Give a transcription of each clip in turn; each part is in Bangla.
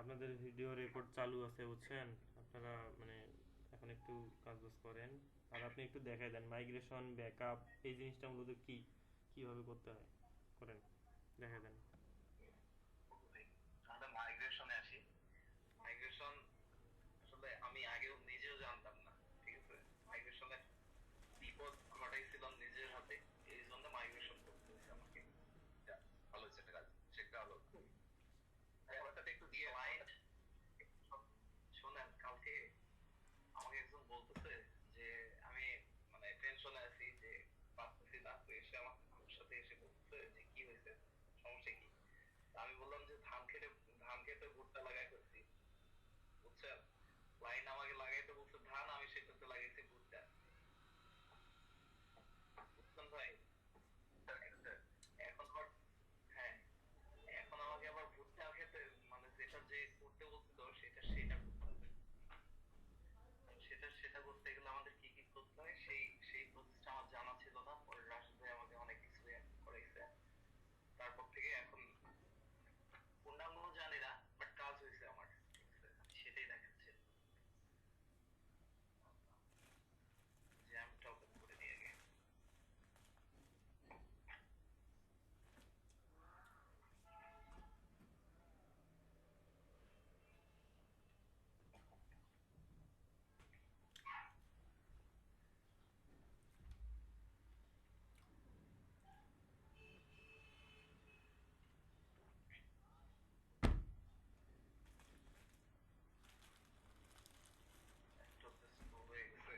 আপনাদের ভিডিও রেকর্ড চালু আছে বুঝছেন। আপনারা মানে এখন একটু কাজ বাজ করেন। আর আপনি একটু দেখাই দেন মাইগ্রেশন ব্যাকআপ এই জিনিসটা মূলত কি, কিভাবে করতে হয় করেন, দেখাই দেন। আমরা মাইগ্রেশনে আসি। মাইগ্রেশন আসলে আমি আগেও নিজেও জানতাম না, ঠিক আছে। মাইগ্রেশনে বিপদ ঘটাইছিলাম নিজের হাতে, এই জন্য মাইগ্রেশন করতে হয়েছে আমাকে। যা, ভালো হয়েছে একটা কাজ, সেটা হলো কথাটা একটু দিয়ে মাইন্ড। শোনেন, কালকে আমাকে একজন বলতেছে যে আমি মানে টেনশনে আছি, যে পারতেছি না, তো এসে আমার সাথে এসে বলতেছে যে কি হয়েছে, সমস্যা কি। আমি বললাম যে ধান খেতে ভুট্টা লাগাই ফেলছি, বুঝছেন। লাইন আমাকে লাগাইতে বলছে ধান, আমি সেটাতে লাগাইছি ভুট্টা, বুঝছেন ভাই। এখন আবার, হ্যাঁ, এখন আমাকে আবার ভুট্টা খেতে মানে যেটা যে করতে বলছিল সেটা করতে হবে। সেটা করতে গেলে আমাদের কি কি করতে হয় সেই সেই প্রসেসটা আমার জানা ছিল না। পরে রাশেদ ভাই আমাকে অনেক কিছু করাইছে। তারপর থেকে এখন পূর্ণাঙ্গ জানি না, বাট কাজ হয়েছে আমার, ঠিক আছে, আমি সেটাই দেখাচ্ছি। জ্যামটা ওপেন করে দিয়ে গে। ল্যাপটপে স্লো হয়ে গেছে।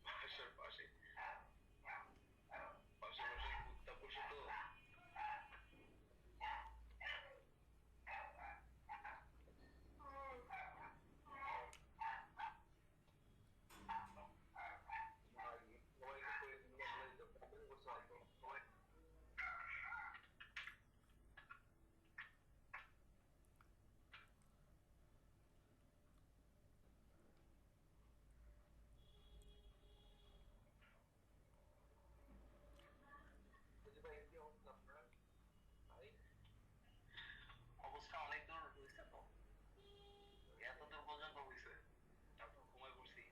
বাসার পাশে পাশে পাশে কুত্তা পুষে তো। সবাইকে করে দিলে ভালোই তো, কমপ্লেন করছে হয়তো সবাই। বুঝি ভাই, কি অবস্থা আপনার ভাই? অবস্থা অনেক দূর হয়েছে তো, এত দূর পর্যন্ত হয়েছে, তারপর ঘুমাই পড়ছি।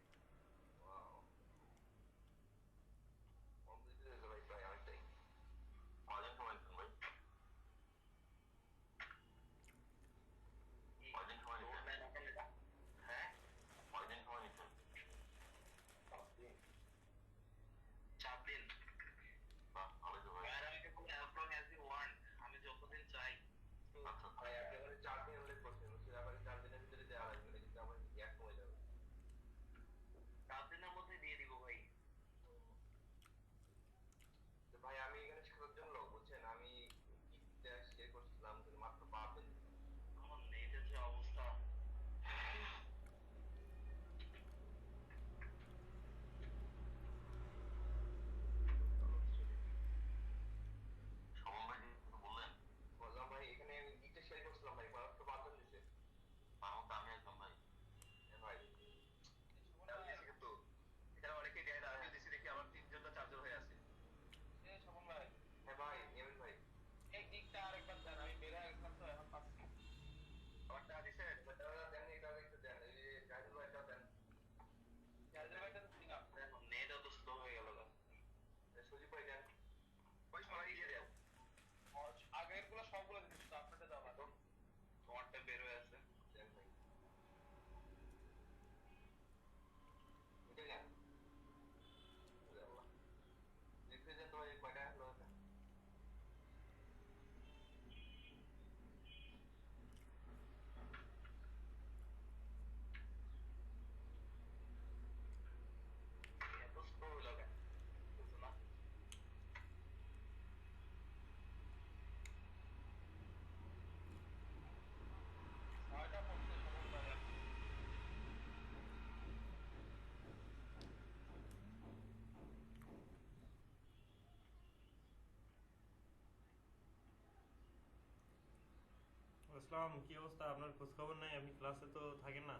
কমপ্লিট হয়েছে ভাই, প্রায় অনেকটাই। কয়দিন ঘুমাইছেন ভাই? কয়দিন ঘুমাইছেন? হ্যাঁ, কয়দিন ঘুমাইছেন? 5 দিন। 4 দিন। বাহ, ভালো তো ভাই। আর আমাকে কোনো as long as you want, আমি যতদিন চাই। আচ্ছা ভাই, একেবারে 4 দিন উল্লেখ করছেন, সেটা আবার 4 দিনের ভিতরে দেওয়া লাগবে না, কিন্তু আমার গ্যাস কমে যাবে। 4 দিনের মধ্যে দিয়ে দিব ভাই। তো ভাই আমি এখানে 7 জন লোক, বুঝছেন, আমি কিটটা শেয়ার করছিলাম কিন্তু মাত্র 5 দিন। আমার নেটের যে অবস্থা। শোভন ভাই কিছু বললেন? বললাম ভাই, এখানে আমি গিকটা শেয়ার করছিলাম ভাই, মাত্র 5 জন দিছে। তার মধ্যে আমি একদম ভাই। হ্যাঁ ভাই, আমি দিছি কিন্তু এখানে অনেকেই দেয় না, আমি দিছি দেখি আমার 3 জন না 4 জন হয়ে আছে। শোভন ভাই। হ্যাঁ ভাই, নিয়মিত ভাই, এই গিকটা আরেকবার দেন, আমি বের হয়ে গেছিলাম তো এখন পাচ্ছি। আমারটা দিছেন? ওটা দেন, এটা একটু দেন, এই যে জাহিদুল ভাইটা দেন। জাহিদুল ভাইটা তো ঠিক আছে, এখন নেটও তো স্লো হয়ে গেল না। সুজিব ভাই দেন, ওই সবাই দিয়ে দেন। আগের গুলো সবগুলো দিচ্ছি তো, আপনারটা দাও না তো, তোমারটা বের হয়ে আছে। দেন ভাই, এটা দেন। দেখতে দেন তো ভাই, কয়টা হলো এটা? এত স্লো হলো কেন, বুঝছো না? ছয়টা পড়ছে শোভন ভাই। আসসালাম, কি অবস্থা আপনার? খোঁজ খবর নাই, আপনি ক্লাসে তো থাকেন না।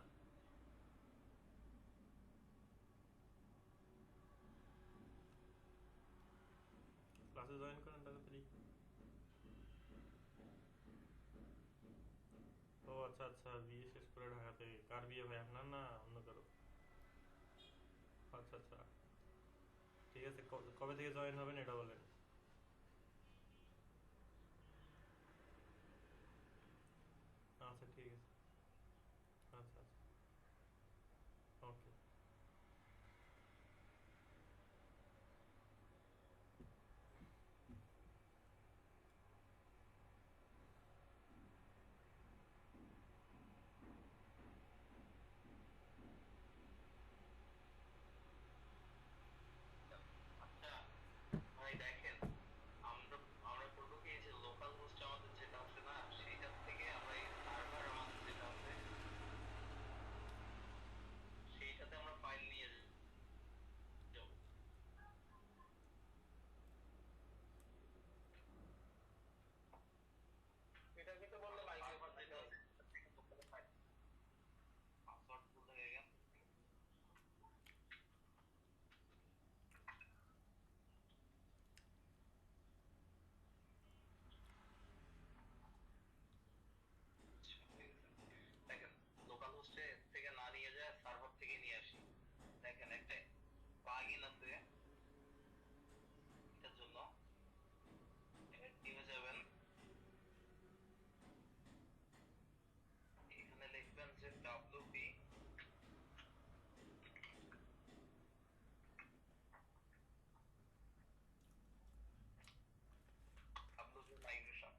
আচ্ছা আচ্ছা, বিয়ে শেষ করে ঢাকাতে। কার বিয়ে ভাই, আপনার না অন্য কারো? আচ্ছা আচ্ছা, ঠিক আছে। কবে থেকে জয়েন হবেন এটা বলেন। আচ্ছা ঠিক আছে। আচ্ছা আচ্ছা, ওকে। আচ্ছা ভাই দেখেন, আমরা আমরা করবো কি, এই যে লোকাল হোস্ট আমাদের যেটা আছে না, সেইটার থেকে আমরা এই সার্ভার আমাদের যেটা আছে সেইটাতে আমরা ফাইল নিয়ে যাব। এটা কিন্তু বললে সার্ভার যেটা আছে সেটা থেকে লোকালে ফাইল, পাসওয়ার্ড ভুল হয়ে গেল। আচ্ছা, ঠিক আছে। দেখেন, লোকাল হোস্টে থেকে না নিয়ে যায়, সার্ভার থেকে নিয়ে আসি। দেখেন একটা প্লাগইন আছে এটার জন্য, নিয়ে যাবেন, এখানে লিখবেন যে wp migration।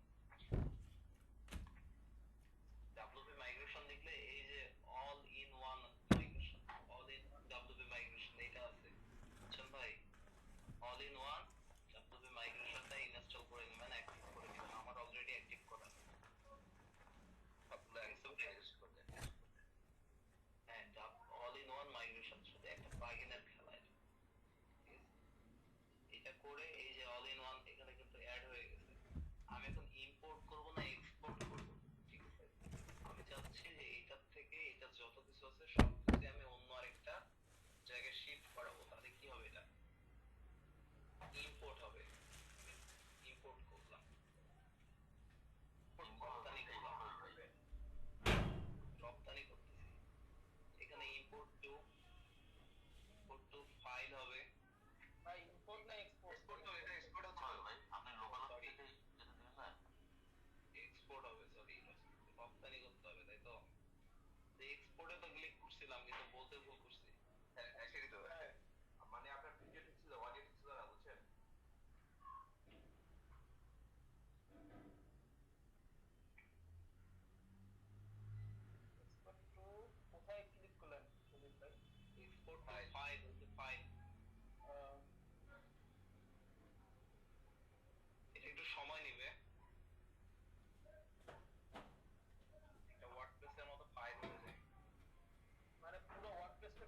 wp migration লিখলে এই যে all in one migration, all in one wp migration এটা আছে, বুঝছেন ভাই? অল ইন ওয়ান wp মাইগ্রেশনটা ইনস্টল করে নেবেন, অ্যাক্টিভ করে নেবেন। আমার অলরেডি অ্যাক্টিভ করা আছে, সবগুলো অ্যাক্টিভ করতে। হ্যাঁ, অল ইন ওয়ান মাইগ্রেশন শুধু একটা প্লাগইনের খেলা এটা, ঠিক আছে? এটা করে এই যে অল ইন ওয়ান এখানে কিন্তু অ্যাড হয়ে গেছে। আমি এখন ইম্পোর্ট করব না এক্সপোর্ট করব, ঠিক আছে? আমি চাচ্ছি যে এইটার থেকে এটা যত কিছু আছে সবকিছু আমি অন্য আরেকটা জায়গায় শিফট করাবো, তাহলে কি হবে, এটা ইম্পোর্ট হবে। ইম্পোর্ট করলাম, রপ্তানি করলাম, রপ্তানি করতেছি। এখানে ইম্পোর্ট টু ফাইল হবে। ভাই ইম্পোর্ট না এক্সপোর্ট? এক্সপোর্ট তো, এটা এক্সপোর্ট হচ্ছে ভাই, আপনি লোকাল থেকে যেটা দিবেন না, এক্সপোর্ট হবে। সরি, রপ্তানি করতে হবে, তাই তো? এক্সপোর্টে তো ক্লিক করছিলাম কিন্তু বলতে ভুল করছি। হ্যাঁ সেটাই তো, মানে আপনার ভিডিও ঠিক ছিল, অডিও ঠিক ছিল না, বুঝছেন? এক্সপোর্ট টু কোথায় ক্লিক করলেন সুদীপ ভাই? Export file, file. এটা একটু সময় নেবে, একটা ওয়ার্ডপ্রেসের মতো ফাইল হয়ে যায়। মানে পুরো ওয়ার্ডপ্রেসটা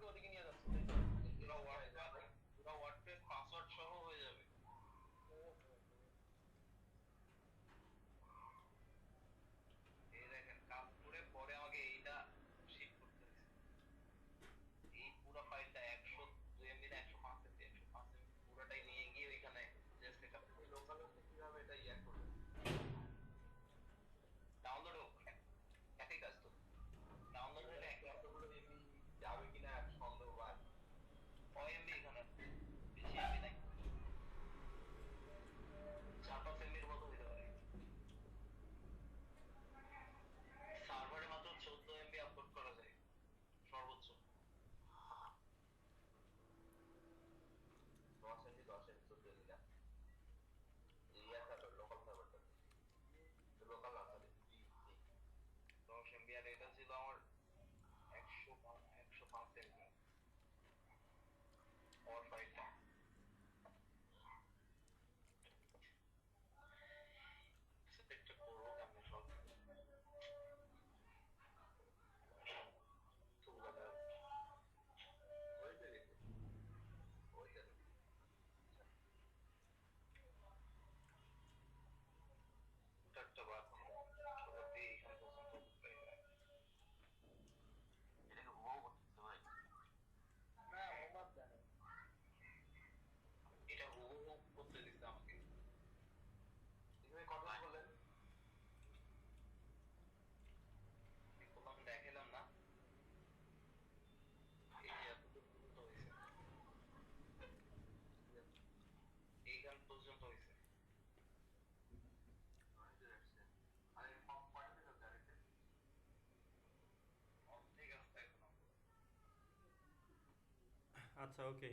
আচ্ছা, ওকে।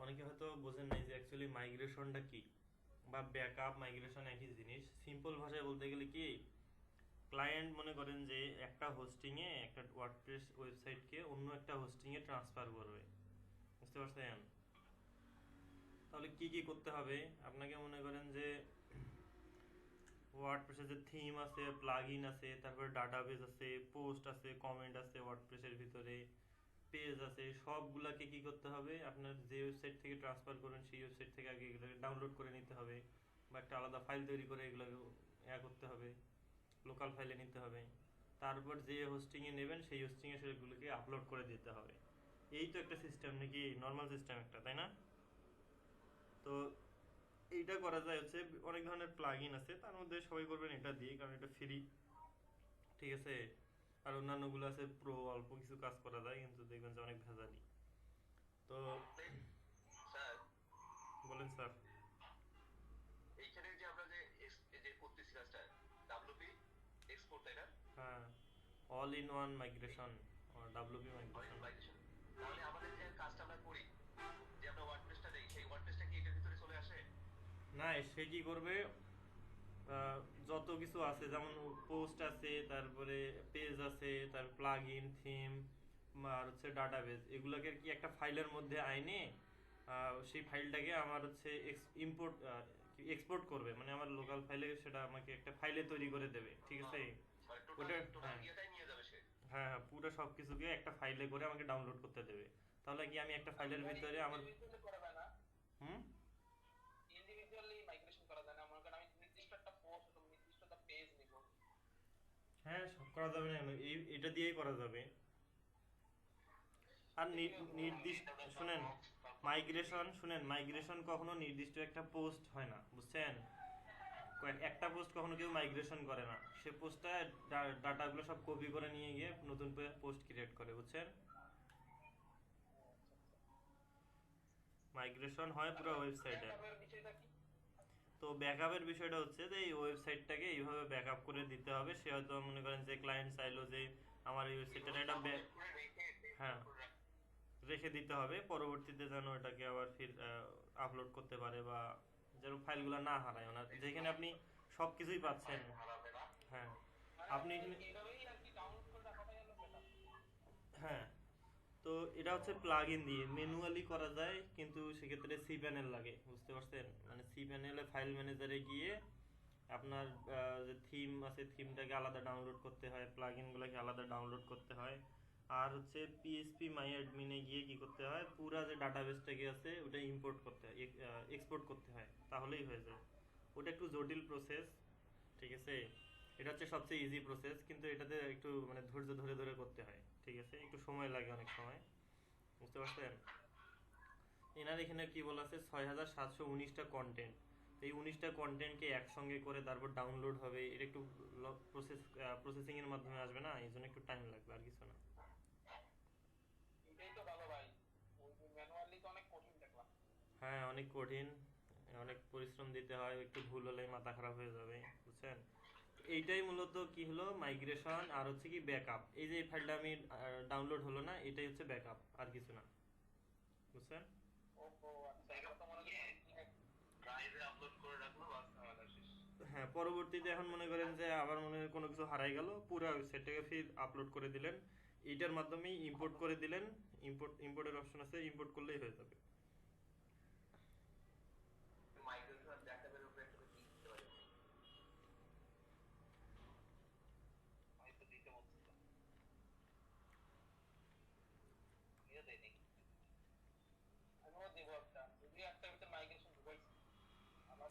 অনেকে হয়তো বোঝেন নাই যে অ্যাকচুয়ালি মাইগ্রেশনটা কি, বা ব্যাকআপ মাইগ্রেশন একই জিনিস। সিম্পল ভাষায় বলতে গেলে কি, ক্লায়েন্ট মনে করেন যে একটা হোস্টিংয়ে একটা ওয়ার্ডপ্রেস ওয়েবসাইটকে অন্য একটা হোস্টিংয়ে ট্রান্সফার করবে, বুঝতে পারছেন? তাহলে কি কি করতে হবে? আপনাকে মনে করেন যে ওয়ার্ডপ্রেসের যে থিম আছে, প্লাগইন আছে, তারপরে ডাটাবেস আছে, পোস্ট আছে, কমেন্ট আছে ওয়ার্ডপ্রেসের ভিতরে, পেজ আছে, সবগুলাকে কি করতে হবে, আপনার যে ওয়েবসাইট থেকে ট্রান্সফার করবেন সেই ওয়েবসাইট থেকে আগে এগুলোকে ডাউনলোড করে নিতে হবে, বা একটা আলাদা ফাইল তৈরি করে এগুলোকে করতে হবে, লোকাল ফাইলে নিতে হবে। তারপর যে হোস্টিংয়ে নেবেন সেই হোস্টিংয়ে সেগুলোকে আপলোড করে দিতে হবে। এই তো একটা সিস্টেম, নাকি নর্মাল সিস্টেম একটা, তাই না? তো এইটা করা যায় হচ্ছে, অনেক ধরনের প্লাগইন আছে, তার মধ্যে সবাই করবেন এটা দিয়ে, কারণ এটা ফ্রি, ঠিক আছে? আর অন্যান্যগুলো আছে প্রো, অল্প কিছু কাজ করা যায়, কিন্তু দেখবেন যে অনেক ভেজালি। তো আপনি স্যার বলেন স্যার। এইখানে যে আমরা যে এই যে করতেছি কাজটা ডাব্লিউপি এক্সপোর্ট, তাই না? হ্যাঁ, all in one migration, WP migration. Oil, তাহলে আমাদের যে কাজটা আমরা করি, যে আমরা ওয়ার্ডপ্রেসটা দেই, সেই ওয়ার্ডপ্রেসটা কি এটার ভিতরে চলে আসে? না, সে কি করবে, আহ, যত কিছু আছে, যেমন পোস্ট আছে, তারপরে পেজ আছে, তার প্লাগ ইন, থিম, আর হচ্ছে ডাটাবেস, এগুলোকে কি একটা ফাইলের মধ্যে আইনে সেই ফাইলটাকে আমার হচ্ছে ইম্পোর্ট এক্সপোর্ট করবে, মানে আমার লোকাল ফাইলে সেটা আমাকে একটা ফাইলে তৈরি করে দেবে, ঠিক আছে? মানে টোটাল ওটা, টোটাল হ্যাঁ ইয়েটাই নিয়ে যাবে সে। হ্যাঁ হ্যাঁ, পুরো সব কিছুকে একটা ফাইলে করে আমাকে ডাউনলোড করতে দেবে। তাহলে কি আমি একটা ফাইলের ভিতরে আমার, ইন্ডিভিজুয়ালি করা যায় না? হুম, ইন্ডিভিজুয়ালি মাইগ্রেশন করা যায় না? মনে করেন আমি নির্দিষ্ট একটা পোস্ট অথবা নির্দিষ্ট একটা পেজ নিব। হ্যাঁ সব করা যাবে না কেন? এটা দিয়েই করা যাবে। আর এটা কিভাবে করবো? নির্দিষ্ট, শুনেন, মাইগ্রেশন কখনো নির্দিষ্ট একটা পোস্ট হয় না, বুঝছেন? একটা পোস্ট কখনো কেউ মাইগ্রেশন করে না, সে পোস্টটা ডাটাগুলো সব কপি করে নিয়ে গিয়ে নতুন পোস্ট ক্রিয়েট করে, বুঝছেন? মাইগ্রেশন হয় পুরো ওয়েবসাইটে। ব্যাকআপের বিষয়টা কি? তো ব্যাকআপের বিষয়টা হচ্ছে যে এই ওয়েবসাইটটাকে এইভাবে ব্যাকআপ করে দিতে হবে। সে হয়তো মনে করেন যে ক্লায়েন্ট চাইলো যে আমার এই ওয়েবসাইটটা একটা করে রেখে হ্যাঁ রেখে দিতে হবে, পরবর্তীতে যেন এটাকে আবার ফির আপলোড করতে পারে, বা যেন ফাইলগুলো না হারায় ওনার, যেখানে আপনি সব কিছুই পাচ্ছেন। হারাবে না। হ্যাঁ, মানে আপনি এখানে, এইভাবেই আর কি ডাউনলোড করে রাখাটাই হলো ব্যাকআপ। হ্যাঁ, তো এটা হচ্ছে প্লাগ ইন দিয়ে ম্যানুয়ালি করা যায়, কিন্তু সেক্ষেত্রে সি প্যানেল লাগে, বুঝতে পারছেন? মানে সি প্যানেলে ফাইল ম্যানেজারে গিয়ে আপনার যে থিম আছে থিমটাকে আলাদা ডাউনলোড করতে হয়, প্লাগইনগুলোকে আলাদা ডাউনলোড করতে হয়। আর হচ্ছে পিএসপি মাই অ্যাডমিনে গিয়ে কি করতে হয়, পুরা যে ডাটাবেসটাকে আছে ওটা ইম্পোর্ট করতে হয়, এক্সপোর্ট করতে হয়, তাহলেই হয়ে যায়। ওটা একটু জটিল প্রসেস, ঠিক আছে? এটা হচ্ছে সবচেয়ে ইজি প্রসেস, কিন্তু এটাতে একটু মানে ধৈর্য ধরে ধরে করতে হয়, ঠিক আছে? একটু সময় লাগে অনেক সময়, বুঝতে পারছেন? এনার এখানে কি বলা আছে, 6719টা কন্টেন্ট। এই 19টা কন্টেন্টকে একসঙ্গে করে তারপর ডাউনলোড হবে, এটা একটু প্রসেসিং এর মাধ্যমে আসবে না, এই জন্য একটু টাইম লাগবে, আর কিছু না। এটাই তো ভালো ভাই। ওই যে ম্যানুয়ালি তো অনেক কঠিন দেখলাম। হ্যাঁ অনেক কঠিন, অনেক পরিশ্রম দিতে হয়, একটু ভুল হলেই মাথা খারাপ হয়ে যাবে, বুঝছেন? এইটাই মূলত কি হলো মাইগ্রেশন, আর হচ্ছে কি ব্যাকআপ। এই যে এই ফাইলটা আমি ডাউনলোড হলো না, এটাই হচ্ছে ব্যাকআপ, আর কিছু না, বুঝছেন? ওহো আচ্ছা, এটা তো মনে করেন ড্রাইভে আপলোড করে রাখলো, বাস ঝামেলা শেষ। হ্যাঁ, পরবর্তীতে এখন মনে করেন যে আবার মনে হয় কোনো কিছু হারাই গেল, পুরো ওয়েবসাইটটাকে ফির আপলোড করে দিলেন, এইটার মাধ্যমেই ইম্পোর্ট করে দিলেন। ইম্পোর্টের অপশন আছে, ইম্পোর্ট করলেই হয়ে যাবে। মাইগ্রেশন ব্যাকআপের উপরে একটা ক্লিক দিতে পারি, হয়তো দিতে বলছিল, দিয়ে দেয়নি। আমিও দেবো একটা, যদি একটা ভিতরে মাইগ্রেশন ঢুকাইছি আবার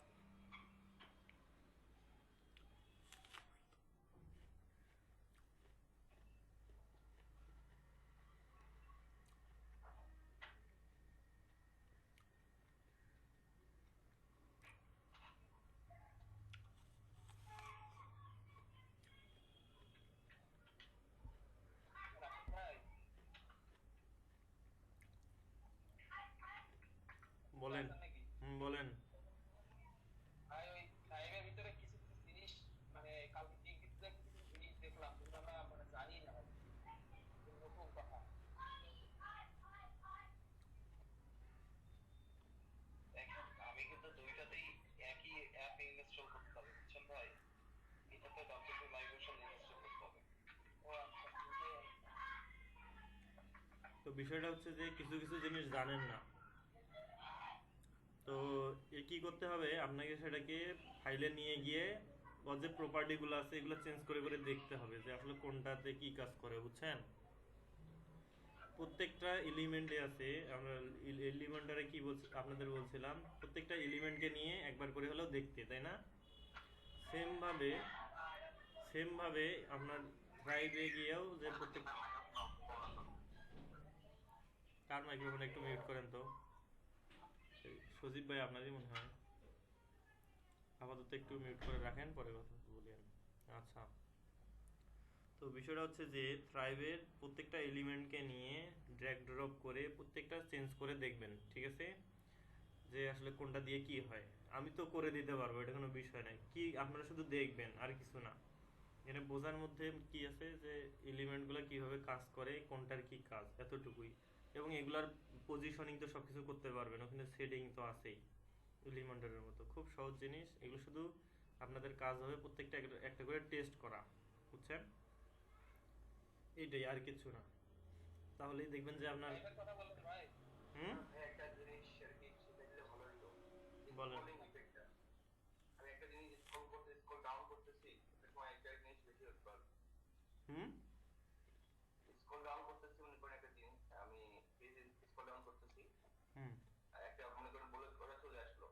তো বিষয়টা হচ্ছে যে কিছু কিছু জিনিস জানেন না, তো কি করতে হবে আপনাকে, সেটাকে ফাইলে নিয়ে গিয়ে ওর যে প্রপার্টিগুলো আছে এগুলো চেঞ্জ করে করে দেখতে হবে যে আসলে কোনটাতে কি কাজ করে, বুঝছেন? প্রত্যেকটা এলিমেন্টে আছে, আমরা এলিমেন্টারে কি বলছি আপনাদের বলছিলাম, প্রত্যেকটা এলিমেন্টকে নিয়ে একবার করে হলেও দেখতে, তাই না? সেম ভাবে সেম ভাবে আপনার থ্রাইভে গিয়েও যে প্রত্যেক, কার মাইক্রোফোন একটু মিউট করেন তো, সজীব ভাই আপনারই মনে হয়, আপাতত একটু মিউট করে রাখেন, পরে কথা বলেন। আচ্ছা, তো বিষয়টা হচ্ছে যে থ্রাইভের প্রত্যেকটা এলিমেন্টকে নিয়ে ড্র্যাগ ড্রপ করে প্রত্যেকটা চেঞ্জ করে দেখবেন, ঠিক আছে? যে আসলে কোনটা দিয়ে কি হয়। আমি তো করে দিতে পারবো, এটা কোনো বিষয় নাই, কি আপনারা শুধু দেখবেন আর কিছু না। এখানে বোঝার মধ্যে কি আছে যে এলিমেন্টগুলো কিভাবে কাজ করে, কোনটার কি কাজ, এতটুকুই। এবং এগুলার পজিশনিং তো সবকিছু করতে পারবেন, ওখানে সেটিং তো আছেই এলিমেন্টারের মতো, খুব সহজ জিনিস এগুলো। শুধু আপনাদের কাজ হবে প্রত্যেকটা একটা করে টেস্ট করা, বুঝছেন? এইটাই, আর কিছু না। তাহলেই দেখবেন যে আপনার ড্রাইভের কথা বললেন ভাই, হুম ভাই একটা জিনিস আর কি শিখে দিলে ভালো হতো, বলেন। স্ক্রলিং ইফেক্টটা। আমি একটা জিনিস স্ক্রল ডাউন করতেছি, একটা সময় একটা জিনিস বেশি হতে পারে। হুম স্ক্রল ডাউন করতেছি মনে করেন একটা জিনিস, আমি পেজে স্ক্রল ডাউন করতেছি, হুম আর একটা মনে করেন বুলেট করে চলে আসলো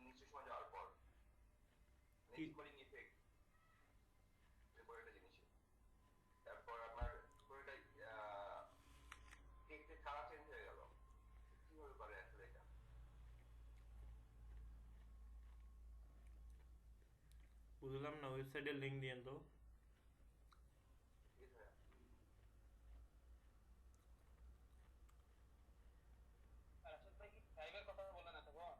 নিশ্চয় সময় যাওয়ার পর, কি স্ক্রলিং ইফেক্ট এরপর একটা জিনিস। তারপর আপনার পুরোটা টেক্সটের কালার চেঞ্জ হয়ে গেল, কিভাবে করে আসলে এটা? বুঝলাম না, ওয়েবসাইটের লিংক দিয়েন তো। ঠিক আছে, আর আসলে ভাই কি ড্রাইভের কথা বললেন এতক্ষণ?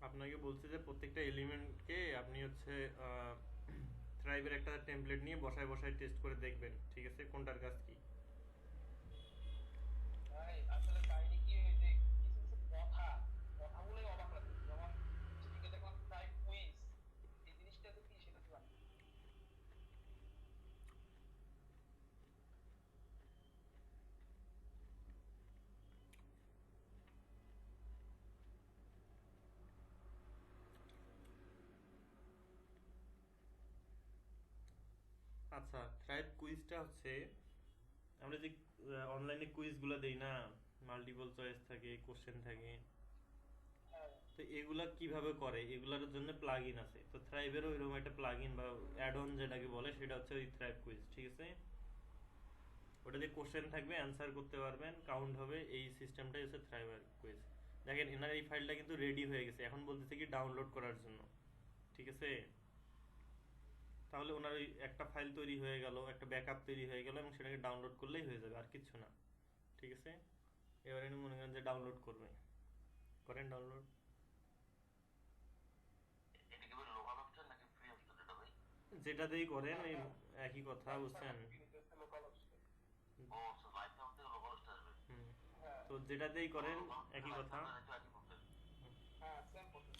আপনাকে বলছে যে প্রত্যেকটা এলিমেন্টকে আপনি হচ্ছে থ্রাইভের একটা টেমপ্লেট নিয়ে বসায় বসায় টেস্ট করে দেখবেন, ঠিক আছে, কোনটার কাজ কি। ভাই আসলে কাহিনী কি, ওই যে কিছু কিছু কথাগুলোই অবাক লাগে। যেমন যেদিকে দেখলাম টাইপ কুইজ, এই জিনিসটা তো কি সেটা তো জানি না। আচ্ছা, থ্রাইভ কুইজটা হচ্ছে আমরা যে অনলাইনে কুইজগুলো দেই না, মাল্টিপল চয়েস থাকে, কোশ্চেন থাকে, হ্যাঁ, তো এগুলা কিভাবে করে, এগুলার জন্য প্লাগ ইন আছে। তো থ্রাইভেরও এরকম একটা প্লাগ ইন বা অ্যাড অন যেটাকে বলে সেটা হচ্ছে ওই থ্রাইভ কুইজ, ঠিক আছে? ওটা যে কোশ্চেন থাকবে, অ্যান্সার করতে পারবেন, কাউন্ট হবে, এই সিস্টেমটাই হচ্ছে থ্রাইভ কুইজ। দেখেন এনার এই ফাইলটা কিন্তু রেডি হয়ে গেছে, এখন বলতেছে কি ডাউনলোড করার জন্য, ঠিক আছে? তাহলে ওনার ওই একটা ফাইল তৈরি হয়ে গেল, একটা ব্যাকআপ তৈরি হয়ে গেল, এবং সেটাকে ডাউনলোড করলেই হয়ে যাবে, আর কিচ্ছু না, ঠিক আছে? এবারে ইনি মনে করেন যে ডাউনলোড করবে, করেন ডাউনলোড। এটা কি বলে লোকাল অপশন নাকি ফ্রি অপশন এটা ভাই? যেটাতেই করেন এই একই কথা, বুঝছেন? Local option. ও সো লাইভ নাও থেকে লোকাল অপশন আসবে। হুম, হ্যাঁ তো যেটাতেই করেন একই কথা। এটা একই প্রসেস। হ্যাঁ, সেম প্রসেস।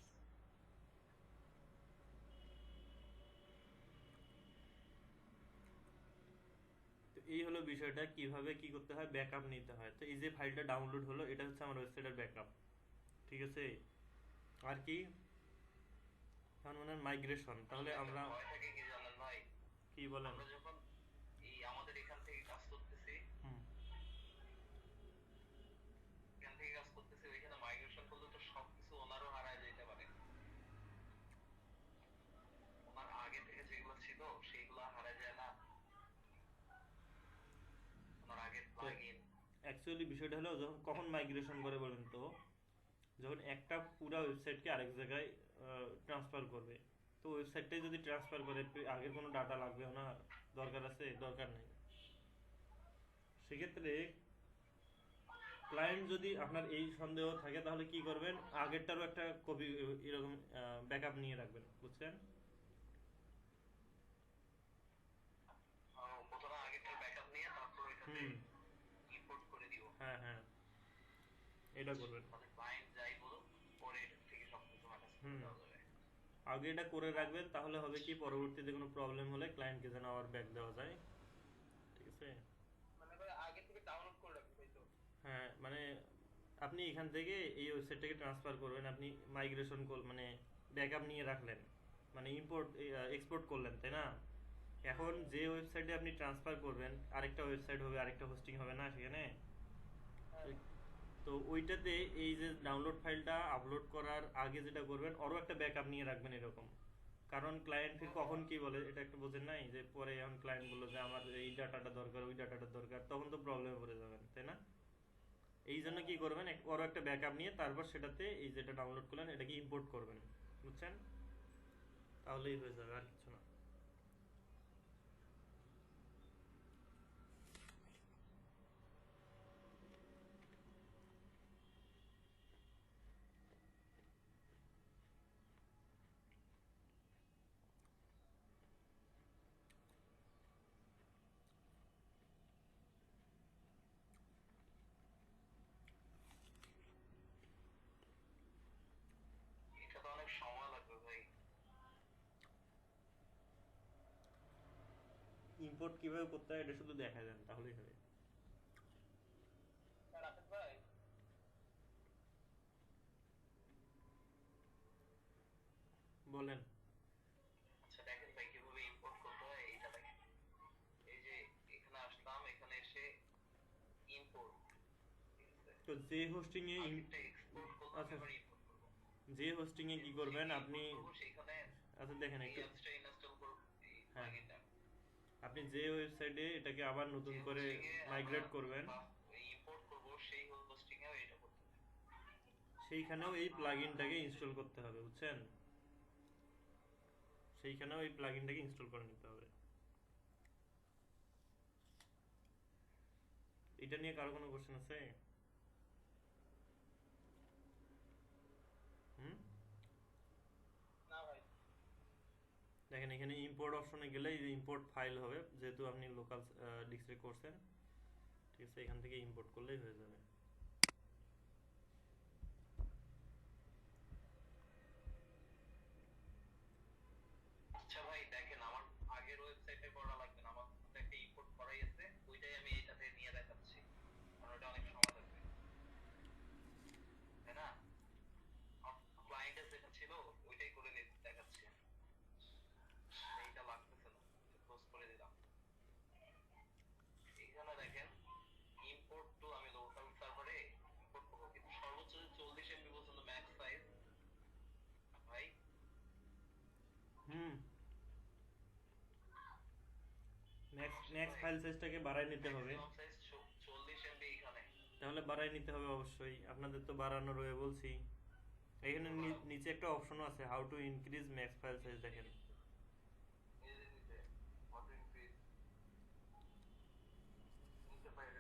তো এই হলো বিষয়টা, কিভাবে কি করতে হয়, ব্যাকআপ নিতে হয়। তো এই যে ফাইলটা ডাউনলোড হলো, এটা হচ্ছে আমার ওয়েবসাইটের ব্যাকআপ, ঠিক আছে? আর কি, এখন মানে মাইগ্রেশন, তাহলে একটা আমরা ভয় থাকে কি জানেন ভাই, কি বলেন। আমরা যখন এই আমাদের এখান থেকে কাজ করতেছি, হুম এখান থেকে কাজ করতেছি, ওইখানে মাইগ্রেশন করলে তো সবকিছু ওনারও হারায় যেতে পারে। ওনার আগে থেকে যেগুলো ছিল সেইগুলো হারায় যায় না, ওনার আগের তো প্লাগইন। অ্যাকচুয়ালি বিষয়টা হলো যখন কখন মাইগ্রেশন করে বলেন তো, যখন একটা পুরা ওয়েবসাইটকে আরেক জায়গায় ট্রান্সফার করবে। তো ওয়েবসাইটটাই যদি ট্রান্সফার করে, আগের কোনো ডাটা লাগবেও না, দরকার আছে, দরকার নেই। সেক্ষেত্রে ক্লায়েন্ট যদি আপনার এই সন্দেহ থাকে, তাহলে কি করবেন, আগেরটারও একটা কপি এরকম ব্যাকআপ নিয়ে রাখবেন, বুঝছেন? প্রথমে আগেরটার ব্যাকআপ নিয়ে তারপর ওইটাতে হুম, ইম্পোর্ট করে দিব, হ্যাঁ হ্যাঁ, এটা করবেন। তাহলে ক্লায়েন্ট যাই বলুক পরে এটা থেকে সবকিছু ম্যানেজ করে হুম, দেওয়া যাবে। আগে এটা করে রাখবেন, তাহলে হবে কি পরবর্তীতে কোনো প্রবলেম হলে ক্লায়েন্টকে যেন আবার ব্যাক দেওয়া যায়, ঠিক আছে? আপনি এখান থেকে এই ওয়েবসাইটটাকে ট্রান্সফার করবেন, আপনি মাইগ্রেশন মানে ব্যাকআপ নিয়ে রাখলেন, মানে ইম্পোর্ট এক্সপোর্ট করলেন, তাই না? এখন যে ওয়েবসাইটে আপনি ট্রান্সফার করবেন আরেকটা ওয়েবসাইট হবে, আরেকটা হোস্টিং হবে না সেখানে? হ্যাঁ তো ওইটাতে এই যে ডাউনলোড ফাইলটা আপলোড করার আগে যেটা করবেন ওরও একটা ব্যাকআপ নিয়ে রাখবেন এরকম। কারণ ক্লায়েন্ট ফির কখন কি বলে এটা একটা বোঝেন নাই, যে পরে এখন ক্লায়েন্ট বললো যে আমার এই ডাটাটা দরকার, ওই ডাটাটা দরকার, তখন তো প্রবলেমে পড়ে যাবেন, তাই না? এই জন্য কি করবেন, ওরও একটা ব্যাকআপ নিয়ে তারপর সেটাতে এই যেটা ডাউনলোড করলেন এটাকে ইম্পোর্ট করবেন, বুঝছেন? তাহলেই হয়ে যাবে, আর কিছু না। এটা তো অনেক সময় লাগবে ভাই। ইম্পোর্ট কিভাবে করতে হয় এটা শুধু দেখা দেন তাহলেই হবে। রাফেদ ভাই, বলেন। আচ্ছা দেখেন ভাই কিভাবে ইম্পোর্ট করতে হয় এটা দেখেন। এই যে এখানে আসলাম, এখানে এসে ইম্পোর্ট, ঠিক আছে, তো যে হোস্টিং এ আগেরটা এক্সপোর্ট করলাম, আচ্ছা, এবার ইম্পোর্ট করবো। যে হোস্টিং এ কি করবেন আপনি, ইম্পোর্ট করবো সেইখানে আচ্ছা দেখেন এই একটু, অ্যাপসটা ইনস্টল করব, এই হ্যাঁ, প্লাগইনটা আপনি যে ওয়েবসাইটে এটাকে আবার নতুন যে করে হোস্টিং এ আমরা মাইগ্রেট করবেন ইম্পোর্ট করব সেই হোস্টিং এও এটা করতে হবে। সেইখানেও এই প্লাগইনটাকে ইনস্টল করতে হবে, বুঝছেন? সেইখানেও এই প্লাগইনটাকে ইনস্টল করে নিতে হবে। এটা নিয়ে কারো কোনো কোশ্চেন আছে? হুম? না ভাই, দেখেন এখানে ইম্পোর্ট অপশনে গেলে ইম্পোর্ট ফাইল হবে, যেহেতু আপনি লোকাল ডিস্কে করছেন, ঠিক আছে, এখান থেকে ইম্পোর্ট করলেই হয়ে যাবে। আচ্ছা ভাই দেখেন, আমার আগের ওয়েবসাইটে করা লাগবে না, আমার তো একটা ইম্পোর্ট করাই আছে, ওইটাই আমি এটাতে নিয়ে দেখাচ্ছি, কারণ ওটা অনেক সময় লাগবে, তাই না? ক্লায়েন্টের যেটা ছিল ওইটাই করে নিয়ে দেখাচ্ছি, এইটা লাগতেছে না, ক্লোজ করে দিলাম। এখানে দেখেন ইম্পোর্ট টু, আমি লোকাল সার্ভারে ইম্পোর্ট করবো, কিন্তু সর্বোচ্চ 40 এমবি পর্যন্ত ম্যাক্স সাইজ ভাই। হুম, ম্যাক্স ফাইল সাইজটাকে বাড়ায় নিতে হবে। ম্যাক্সিমাম সাইজ 40 এমবি এখানে। তাহলে বাড়ায় নিতে হবে অবশ্যই, আপনাদের তো বাড়ানো রয়ে বলছি। এখানে নিচে একটা অপশন আছে, how to increase max file size, দেখেন। এই যে নিচে অটো ইনক্রিজ নিতে পারেন।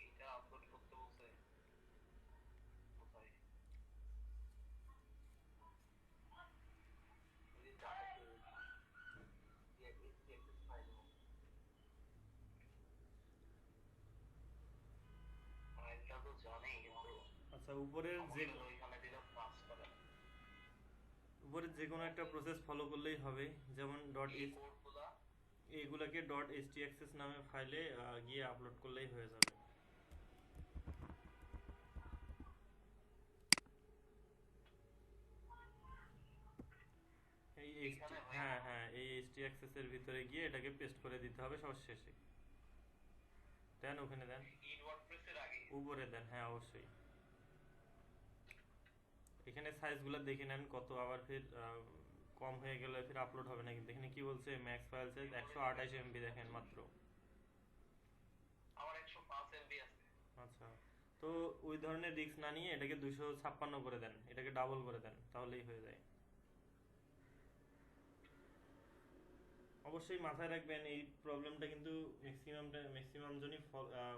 এটা আপলোড করতে বলছে কোথায়? এই যে ডাটাতে এক্সএস ফাইল, ফাইলটা তো জানি কিন্তু আচ্ছা, উপরের যে সমস্যা হলো ওইখানে দিলাম পাস করা। উপরে যে কোনো একটা প্রসেস ফলো করলেই হবে, যেমন ডট এই এস, কোডগুলা এইগুলাকে ডট এসটিএক্সএস নামে ফাইলে গিয়ে আপলোড করলেই হয়ে যাবে। এই এখানে ভাই হ্যাঁ হ্যাঁ, এই এসটিএক্সএস এর ভিতরে গিয়ে এটাকে পেস্ট করে দিতে হবে সবার শেষে। দেন ওখানে দেন, ইন ওয়ার্ডপ্রেসের আগে উপরে দেন, হ্যাঁ অবশ্যই। এখানে সাইজগুলো দেখে নেন কত, আবার ফির কম হয়ে গেলে ফির আপলোড হবে না। কিন্তু এখানে কি বলছে, ম্যাক্স ফাইল সাইজ 128 এমবি, দেখেন মাত্র। আমার 105 এমবি আছে। আচ্ছা, তো ওই ধরনের রিস্ক না নিয়ে এটাকে 256 করে দেন, এটাকে ডাবল করে দেন, তাহলেই হয়ে যায়। অবশ্যই মাথায় রাখবেন এই প্রবলেমটা কিন্তু ম্যাক্সিমাম জনই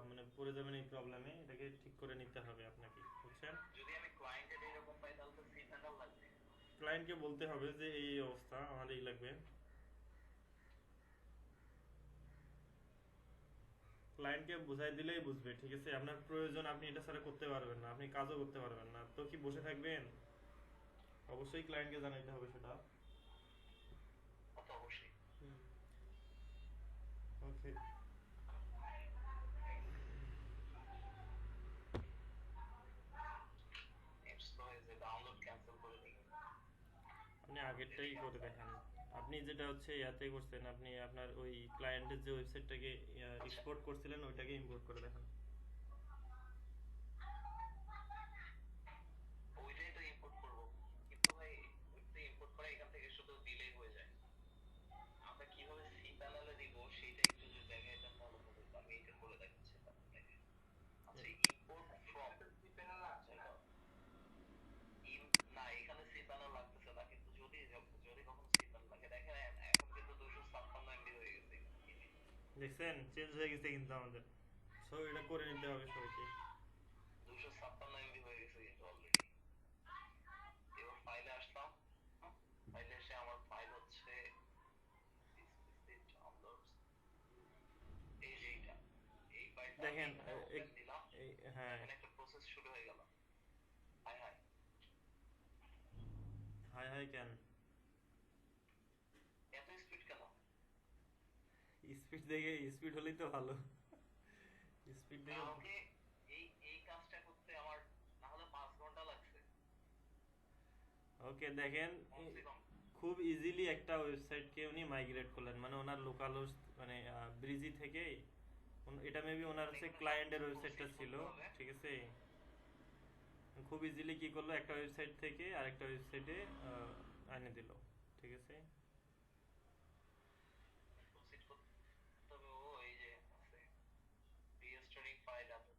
মানে পড়ে যাবেন এই প্রবলেমে, এটাকে ঠিক করে নিতে হবে আপনাকে, বুঝছেন? যদি আমি ক্লায়েন্টের এরকম পাই তাহলে তো সি প্যানেল লাগবে। ক্লায়েন্টকে বলতে হবে যে এই অবস্থা, আমার এই লাগবে। ক্লায়েন্টকে বুঝাই দিলেই বুঝবে, ঠিক আছে? আপনার প্রয়োজন, আপনি এটা ছাড়া করতে পারবেন না, আপনি কাজও করতে পারবেন না, তো কি বসে থাকবেন? অবশ্যই ক্লায়েন্টকে জানাইতে হবে সেটা। তা তো অবশ্যই। ওকে, নেট স্লো হয়েছে, ডাউনলোড ক্যান্সেল করে দিই। আপনি আগেরটাই করে দেখেন। আপনি যেটা হচ্ছে ইয়াতে করছেন, আপনি আপনার ওই ক্লায়েন্টের যে ওয়েবসাইটটাকে আচ্ছা, এক্সপোর্ট করছিলেন ওইটাকে ইম্পোর্ট করে দেখেন। ওইটাই তো ইম্পোর্ট করবো, কিন্তু ভাই ওইটা ইম্পোর্ট করে এখান থেকে শুধু ডিলে হয়ে যায়। আমরা কিভাবে সি প্যানেলে দিব সেটা একটু যদি দেখাই দেন তাহলে ভালো হতো। আমি এটা করে দেখাচ্ছি আপনাকে। আচ্ছা, ইম্পোর্ট ফ্রম সি প্যানেল লাগছে না। না, এখানে সি প্যানেল লাগতেছে না, কিন্তু যদি যদি কখনো সি প্যানেল লাগে, দেখেন এখন কিন্তু 256 এমবি হয়ে গেছে এখানে। দেখছেন চেঞ্জ হয়ে গেছে কিন্তু আমাদের। সো এটা করে নিতে হবে সবাইকে। 256 এমবি হয়ে গেছে কিন্তু অলরেডি। এবার ফাইলে আসলাম, ফাইলে এসে আমার ফাইল হচ্ছে ডাউনলোডস, এই যে এইটা, এই ফাইলটা আমি দেখেন এখানে ওপেন দিলাম। হ্যাঁ, এখন একটা প্রসেস শুরু হয়ে গেল। হাই হাই, হাই হাই কেন? এত স্পিড কেন? স্পিড দেখে, স্পিড হলেই তো ভালো। স্পিড দেখে। কালকে এই এই কাজটা করতে আমার না হলে 5 ঘন্টা লাগছে ওকে, দেখেন কমসে কম। খুব ইজিলি একটা ওয়েবসাইটকে উনি মাইগ্রেট করলেন, মানে ওনার লোকাল হোস্ট মানে ব্রিজি থেকে এটা মেবি ওনার হচ্ছে এখানে ক্লায়েন্টের সবকিছু ওয়েবসাইটটা প্রসেস ছিল, করতে হবে। ঠিক আছে? খুব ইজিলি কি করলো, একটা ওয়েবসাইট থেকে আরেকটা ওয়েবসাইটে এনে দিল, ঠিক আছে? প্রসিড করতে হবে। ও এই যে আছে রিস্টোরিং ফাইল আছে।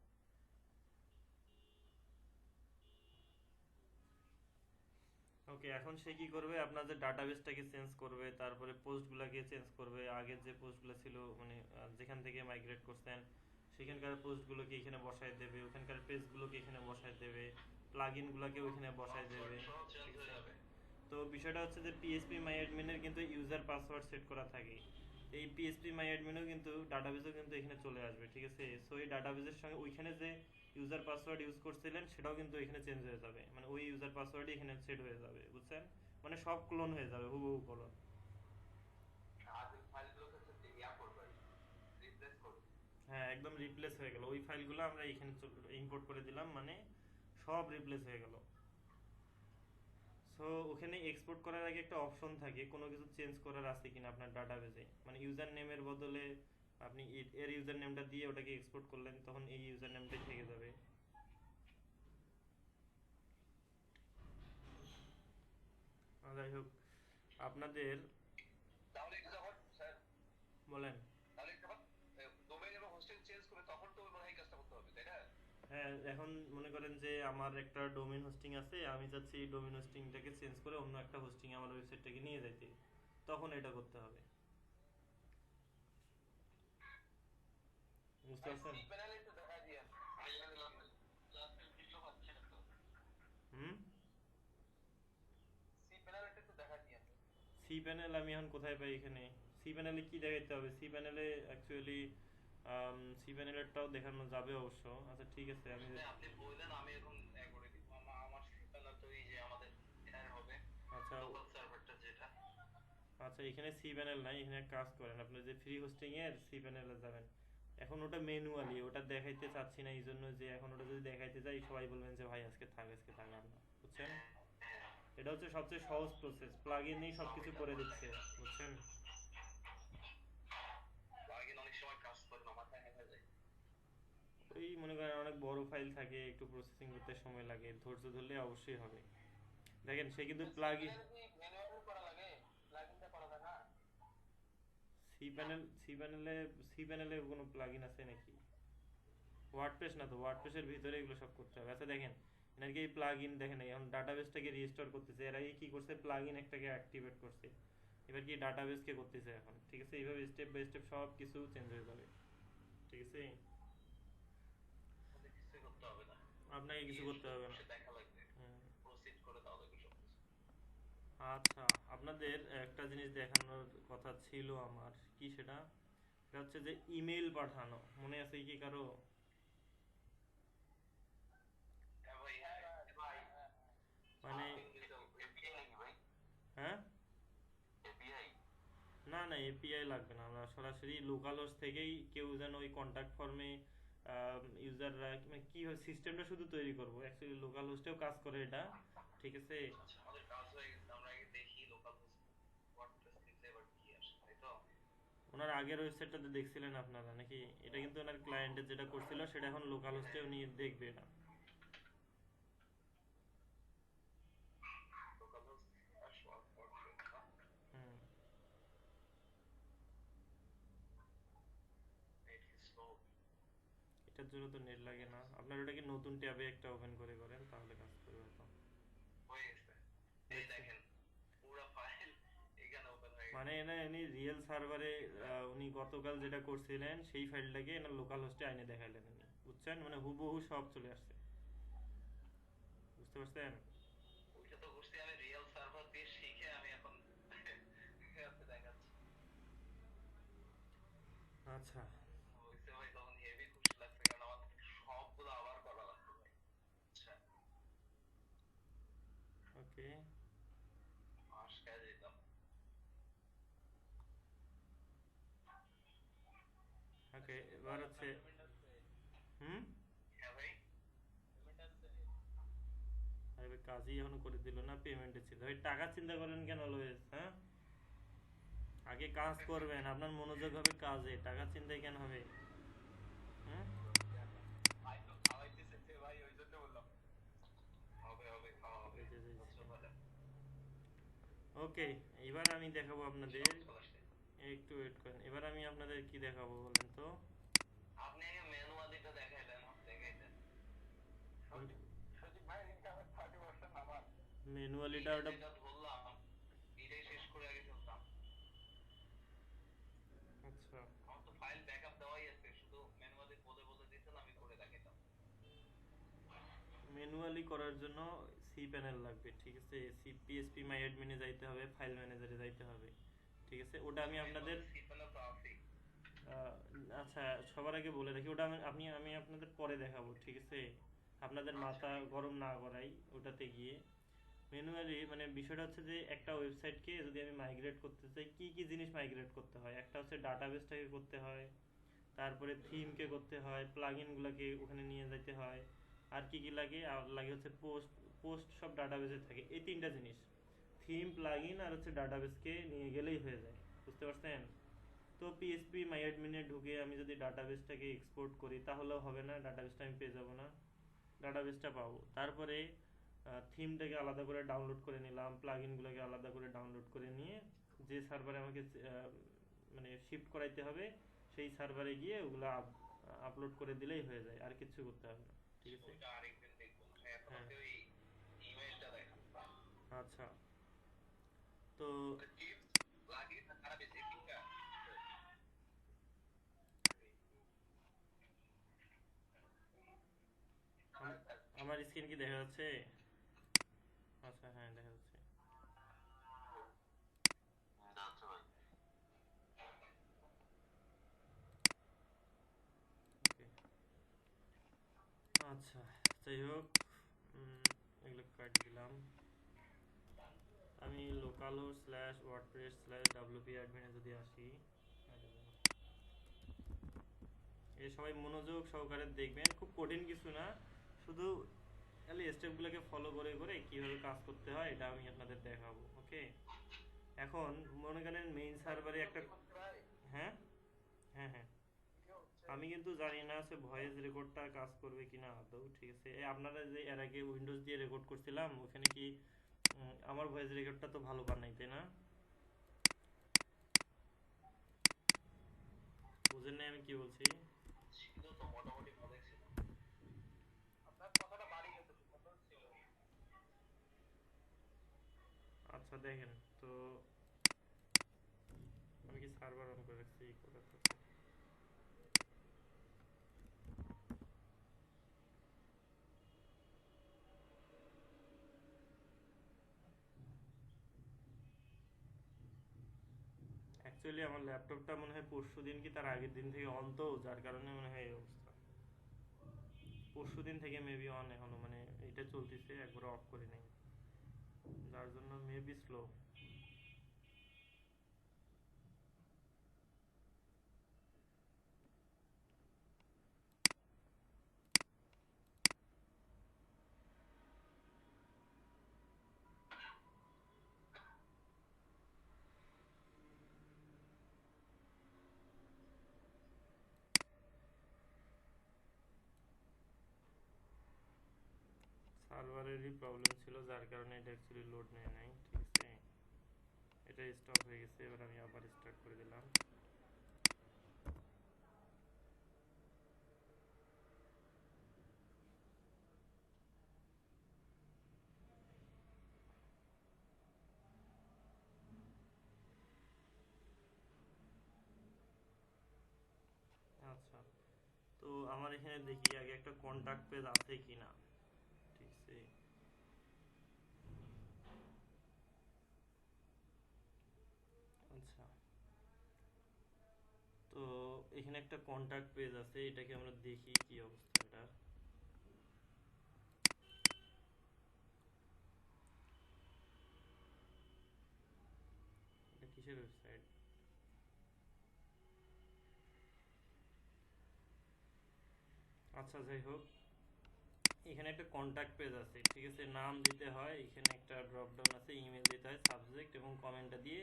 ওকে, এখন সে কি করবে, আপনার যে ডাটাবেসটাকে চেঞ্জ করবে, তারপরে পোস্টগুলোকে চেঞ্জ করবে, আগের যে পোস্টগুলো ছিল মানে যেখান থেকে মাইগ্রেট করছেন সেখানকার পোস্টগুলোকে এখানে বসায় দেবে, ওখানকার পেজগুলোকে এখানে বসায় দেবে, প্লাগইনগুলোকে ওইখানে বসায় দেবে, পাসওয়ার্ড সহ চেঞ্জ ঠিক হয়ে আছে? যাবে। তো বিষয়টা হচ্ছে যে পিএসপি মাই অ্যাডমিনের কিন্তু ইউজার পাসওয়ার্ড সেট করা থাকে। এই পিএসপি মাই অ্যাডমিনও কিন্তু ডাটাবেসও কিন্তু এখানে চলে আসবে, ঠিক আছে? সো এই ডাটাবেসের সঙ্গে ওইখানে যে ইউজার পাসওয়ার্ড ইউজ করছিলেন সেটাও কিন্তু এখানে চেঞ্জ হয়ে যাবে, মানে ওই ইউজার পাসওয়ার্ডই এখানে সেট হয়ে যাবে, বুঝছেন? মানে সব ক্লোন হয়ে যাবে, হুবহু ক্লোন। আগের ফাইলগুলোকে হচ্ছে ইয়া করবে, রিপ্লেস করবে। হ্যাঁ, একদম রিপ্লেস হয়ে গেল, ওই ফাইলগুলো আমরা এখানে ইম্পোর্ট করে দিলাম, মানে সব রিপ্লেস হয়ে গেল। সো ওখানে এক্সপোর্ট করার আগে একটা অপশন থাকে কোনো কিছু চেঞ্জ করার আছে কিনা আপনার ডাটাবেসে, মানে ইউজার নেমের বদলে আপনি এর ইউজার নেমটা দিয়ে ওটাকে এক্সপোর্ট করলেন, তখন এই ইউজার নেমটাই থেকে যাবে। যাই হোক, আপনাদের তাহলে এটা যখন স্যার, বলেন। তাহলে যখন ডোমেইন এবং হোস্টিং চেঞ্জ করে তখন তো মনে হয় এই কাজটা করতে হবে, তাই না? হ্যাঁ, এখন মনে করেন যে আমার একটা ডোমেইন হোস্টিং আছে, আমি চাচ্ছি এই ডোমেইন হোস্টিংটাকে চেঞ্জ করে অন্য একটা হোস্টিং আমার ওয়েবসাইটটাকে নিয়ে যাইতে, তখন এটা করতে হবে, বুঝতে পারছেন? সি প্যানেলে একটু দেখা দিয়ে হুম। সি প্যানেলে একটু দেখা দিয়ে। সি প্যানেল আমি এখন কোথায় পাই? এখানে সি প্যানেলে কি দেখাইতে হবে? সি প্যানেলে অ্যাকচুয়ালি সি প্যানেলেরটাও দেখানো যাবে অবশ্য। আচ্ছা ঠিক আছে, আমি আসলে আপনি বললেন, আমি এখন করে দিব। আমার সিগন্যাল তো এই যে আমাদের এর হবে আচ্ছা লোকাল সার্ভারটা যেটা। আচ্ছা, এখানে সি প্যানেল নাই, এখানে এক কাজ করেন, আপনি যে ফ্রি হোস্টিং এর সি প্যানেলে যাবেন। এখন ওটা ম্যানুয়ালি, ওটা দেখাইতে চাচ্ছি না এই জন্য যে এখন ওটা যদি দেখাইতে যাই সবাই বলবেন যে ভাই আজকে থাক, আজকে থাক আর না, বুঝছেন? এটা হচ্ছে সবচেয়ে সহজ প্রসেস, প্লাগইনেই সবকিছু করে দিচ্ছে, বুঝছেন? প্লাগইন অনেক সময় কাজ করে না, মাথায় হ্যাং হয়ে যায়। ওই মনে করেন অনেক বড় ফাইল থাকে, একটু প্রসেসিং করতে সময় লাগে, ধৈর্য ধরলে অবশ্যই হবে। দেখেন সে কিন্তু প্লাগইন ম্যানুয়ালি করা লাগে, প্লাগইনটা করা যায় না। সি প্যানেলে কোনো প্লাগইন আছে নাকি? ওয়ার্ডপ্রেস না তো, ওয়ার্ডপ্রেসের ভিতরে এগুলো সব করতে হবে। আচ্ছা দেখেন, এনাকে এই প্লাগইন দেখেন, এখন ডাটাবেসটাকে রিস্টোর করতেছে, এর আগে কি করছে, প্লাগইন একটাকে অ্যাক্টিভেট করছে, এবার কি ডাটাবেসকে করতেছে এখন, ঠিক আছে? এইভাবে স্টেপ বাই স্টেপ সব কিছু চেঞ্জ হয়ে যাবে, ঠিক আছে? আমাদের কিছুই করতে হবে না, আপনাকে কিছু করতে হবে না। সে দেখা লাগবে, হুম। প্রসিড করে দাও দেখো সব কিছু। আচ্ছা, আপনাদের একটা জিনিস দেখানোর কথা ছিল আমার, কি সেটা, এটা হচ্ছে যে ইমেল পাঠানো, মনে আছে কি কারো? হ্যাঁ ভাই, হ্যাঁ হ্যাঁ ভাই, ভাই। হ্যাঁ মানে এপিআই নাকি ভাই? হ্যাঁ, এপিআই? না না এপিআই লাগবে না, আমরা সরাসরি লোকাল হোস্ট থেকেই কেউ যেন ওই কন্ট্যাক্ট ফর্মে ইউজাররা মানে কি হয় সিস্টেমটা শুধু তৈরি করবো, অ্যাকচুয়ালি লোকাল হোস্টেও কাজ করে এটা, ঠিক আছে। আচ্ছা, আমাদের কাজ হয়ে গেছে। আমরা আগে দেখি লোকাল হোস্ট ওয়ার্ডপ্রেস লিখলে এবার কি আসে, তাই তো? ওনার আগের ওয়েবসাইটটাতে দেখছিলেন আপনারা নাকি? এটা কিন্তু ওনার ক্লায়েন্টের যেটা করছিল সেটা এখন লোকাল হোস্টে উনি দেখবে এটা। লোকাল হোস্ট ওয়ার্ডপ্রেস না? হুম। নেট কি স্লো? এটার জন্য তো নেট লাগে না, আপনার ওটাকে নতুন ট্যাবে একটা ওপেন করে করেন তাহলে কাজ করবে হয়তো। হয়ে গেছে। এই দেখছেন? দেখেন, পুরো ফাইল এখানে ওপেন হয়ে মানে গেছে। এনা উনি রিয়েল সার্ভারে উনি গতকাল যেটা করছিলেন সেই ফাইলটাকে এনার লোকাল হোস্টে আইনে দেখাইলেন উনি, বুঝছেন? মানে হুবহু সব চলে আসছে, বুঝতে পারছেন? ওইটা তো বুঝতে, আমি রিয়েল সার্ভার দিয়ে শিখে আমি এখন হাতে দেখাচ্ছি। আচ্ছা, বুঝতে ভাই, তখন হেভি খুশি লাগছে, কারণ আমার সবগুলো আবার করা লাগবে ভাই। আচ্ছা, ওকে মাস খেয়ে যেতাম। ওকে, সেলিম এবার ভাই, হচ্ছে আপনার পেমেন্ট আছে? হুম, হ্যাঁ ভাই। পেমেন্ট আছে? আরে ভাই কাজই এখনো করে দিল না, পেমেন্টে ছিল ভাই, টাকা চিন্তা করেন কেন অলওয়েজ? হ্যাঁ, আগে কাজ করবেন, আপনার মনোযোগ হবে কাজে, টাকা চিন্তায় কেন হবে? হুম। ভাই তো খাওয়াইতেছে যে ভাই, ওই জন্য বললাম। হবে হবে, খাওয়া হবে। এই যে বুঝতে পারলাম। ওকে, এবার আমি দেখাবো আপনাদের, সব চলে আসছে। একটু ওয়েট করেন, এবার আমি আপনাদের কি দেখাবো বলেন তো? আপনি আগে ম্যানুয়ালিটা দেখাইলেন, দেখাইতেন। সজীব ভাই ইনকামের 30% আমার। ম্যানুয়ালিটা এইটা ওটা, যেটা ধরলাম, এটাই শেষ করে আগে ফেলতাম। আচ্ছা আমার তো ফাইল ব্যাকআপ দেওয়াই আছে, শুধু ম্যানুয়ালি বলে বলে দিতেন, আমি করে দেখাইতাম। ম্যানুয়ালি করার জন্য সি প্যানেল লাগবে, ঠিক আছে, সি পিএসপি মাই অ্যাডমিনে যাইতে হবে, ফাইল ম্যানেজারে যাইতে হবে, ঠিক আছে, ওটা আমি আপনাদের ম্যানুয়ালি সিপেলে তো আছেই। আহ, আচ্ছা সবার আগে বলে রাখি, ওটা আমি আপনাদের পরে দেখাবো, ঠিক আছে, আপনাদের আচ্ছা মাথা ঠিক আছে। গরম না করাই ওটাতে গিয়ে। ম্যানুয়ালি মানে বিষয়টা হচ্ছে যে একটা ওয়েবসাইটকে যদি আমি মাইগ্রেট করতে চাই, কি কি জিনিস মাইগ্রেট করতে হয়, একটা হচ্ছে ডাটাবেসটাকে করতে হয়, তারপরে থিমকে করতে হয়, প্লাগইনগুলোকে ওখানে নিয়ে যেতে হয়, আর কি কি লাগে, আর লাগে হচ্ছে পোস্ট, পোস্ট সব ডাটাবেসে থাকে, এই তিনটা জিনিস, থিম প্লাগইন আর হচ্ছে ডাটাবেসকে নিয়ে গেলেই হয়ে যায়, বুঝতে পারছেন? তো পিএসপি মাই অ্যাডমিনে ঢুকে আমি যদি ডাটাবেসটাকে এক্সপোর্ট করি তাহলেও হবে না, ডাটাবেসটা আমি পেয়ে যাবো না, ডাটাবেসটা পাবো, তারপরে থিমটাকে আলাদা করে ডাউনলোড করে নিলাম, প্লাগইনগুলোকে আলাদা করে ডাউনলোড করে নিয়ে যে সার্ভারে আমাকে মানে শিফট করাইতে হবে সেই সার্ভারে গিয়ে ওগুলো আপলোড করে দিলেই হয়ে যায়, আর কিছু করতে হবে না, ঠিক আছে। ওইটা আরেকদিন দেখবো না, এখন হ্যাঁ, আপনি ওই ইমেজটা দেখান। আচ্ছা, তো টিপস লাগে না, তারা বেশি কিনকা। আমার স্ক্রিন কি দেখা যাচ্ছে? আচ্ছা হ্যাঁ দেখা যাচ্ছে, যাচ্ছে ভাই। ওকে। আচ্ছা, যাই হোক, এগুলো কাটিয়ে দিলাম, আমি local host slash WordPress slash WP অ্যাডমিনে যদি আসি, এই সবাই মনোযোগ সহকারে দেখবেন, খুব কঠিন কিছু না, শুধু খালি স্টেপগুলোকে ফলো করে করে কীভাবে কাজ করতে হয় এটা আমি আপনাদের দেখাবো, ওকে। এখন মনে করেন মেইন ভাই সার্ভারে ভিডিও একটা, কি হচ্ছে ভাই? হ্যাঁ হ্যাঁ হ্যাঁ, ভিডিও হচ্ছে? আমি কিন্তু জানি না সে ভয়েস রেকর্ডটা কাজ করবে কিনা আদৌ, ঠিক আছে, আপনারা যে এর আগে উইন্ডোজ দিয়ে রেকর্ড করছিলাম ওখানে কি আমার ভয়েস রেকর্ডটা তো ভালো পান নাই, তাই না? বুঝেন না আমি কি বলছি? ছিল তো, মোটামুটি ভালোই ছিল। আপনার কথাটা বাড়ি গেছে, কথা ছিল। আচ্ছা দেখেন তো, আমি কি সার্ভার অন করে রাখছি করে তো? এক অ্যাকচুয়ালি আমার ল্যাপটপটা মনে হয় পরশু দিন কি তার আগের দিন থেকে অন, তো যার কারণে মনে হয় এই অবস্থা। পরশু দিন থেকে মেবি অন এখনো, মানে এটা চলতেছে, একবার অফ করে নেই, যার জন্য মেবি স্লো। সার্ভারেরই প্রবলেম ছিল, যার কারণে এটা অ্যাকচুয়ালি লোড নেয় নাই। ঠিক আছে, এটা স্টপ হয়ে গেছে, এবার আমি আবার স্টার্ট করে দিলাম। আচ্ছা, তো আমার এখানে দেখি আগে একটা কন্টাক্ট পেজ আছে কিনা। ঠিক আছে, আচ্ছা, তো এখানে একটা কন্টাক্ট পেজ আছে, এটাকে আমরা দেখি কি অবস্থা এটা। এটা কিসের ওয়েবসাইট? আচ্ছা, যাই হোক, এখানে একটা কন্টাক্ট পেজ আছে। ঠিক আছে, নাম দিতে হয়, এখানে একটা ড্রপ ডাউন আছে, ইমেল দিতে হয়, সাবজেক্ট এবং কমেন্টটা দিয়ে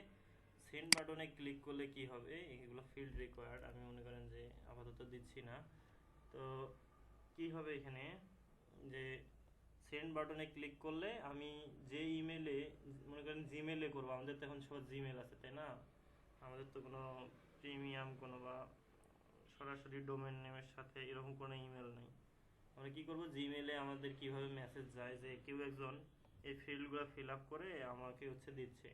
সেন্ড বাটনে ক্লিক করলে কি হবে, এগুলো ফিল্ড রিকোয়ার্ড, আমি মনে করেন যে আপাতত দিচ্ছি না। তো কি হবে এখানে, যে সেন্ড বাটনে ক্লিক করলে আমি যে ইমেলে, মনে করেন জিমেলে করবো, আমাদের তো এখন সব জিমেল আছে তাই না, আমাদের তো কোনো প্রিমিয়াম কোনো বা সরাসরি ডোমেন নেমের সাথে এরকম কোনো ইমেল নেই। আমরা কি করব, জিমেলে আমাদের কিভাবে মেসেজ যায় যে কেউ একজন এই ফিল্ডগুলো ফিল আপ করে আমাকে হচ্ছে দিচ্ছে,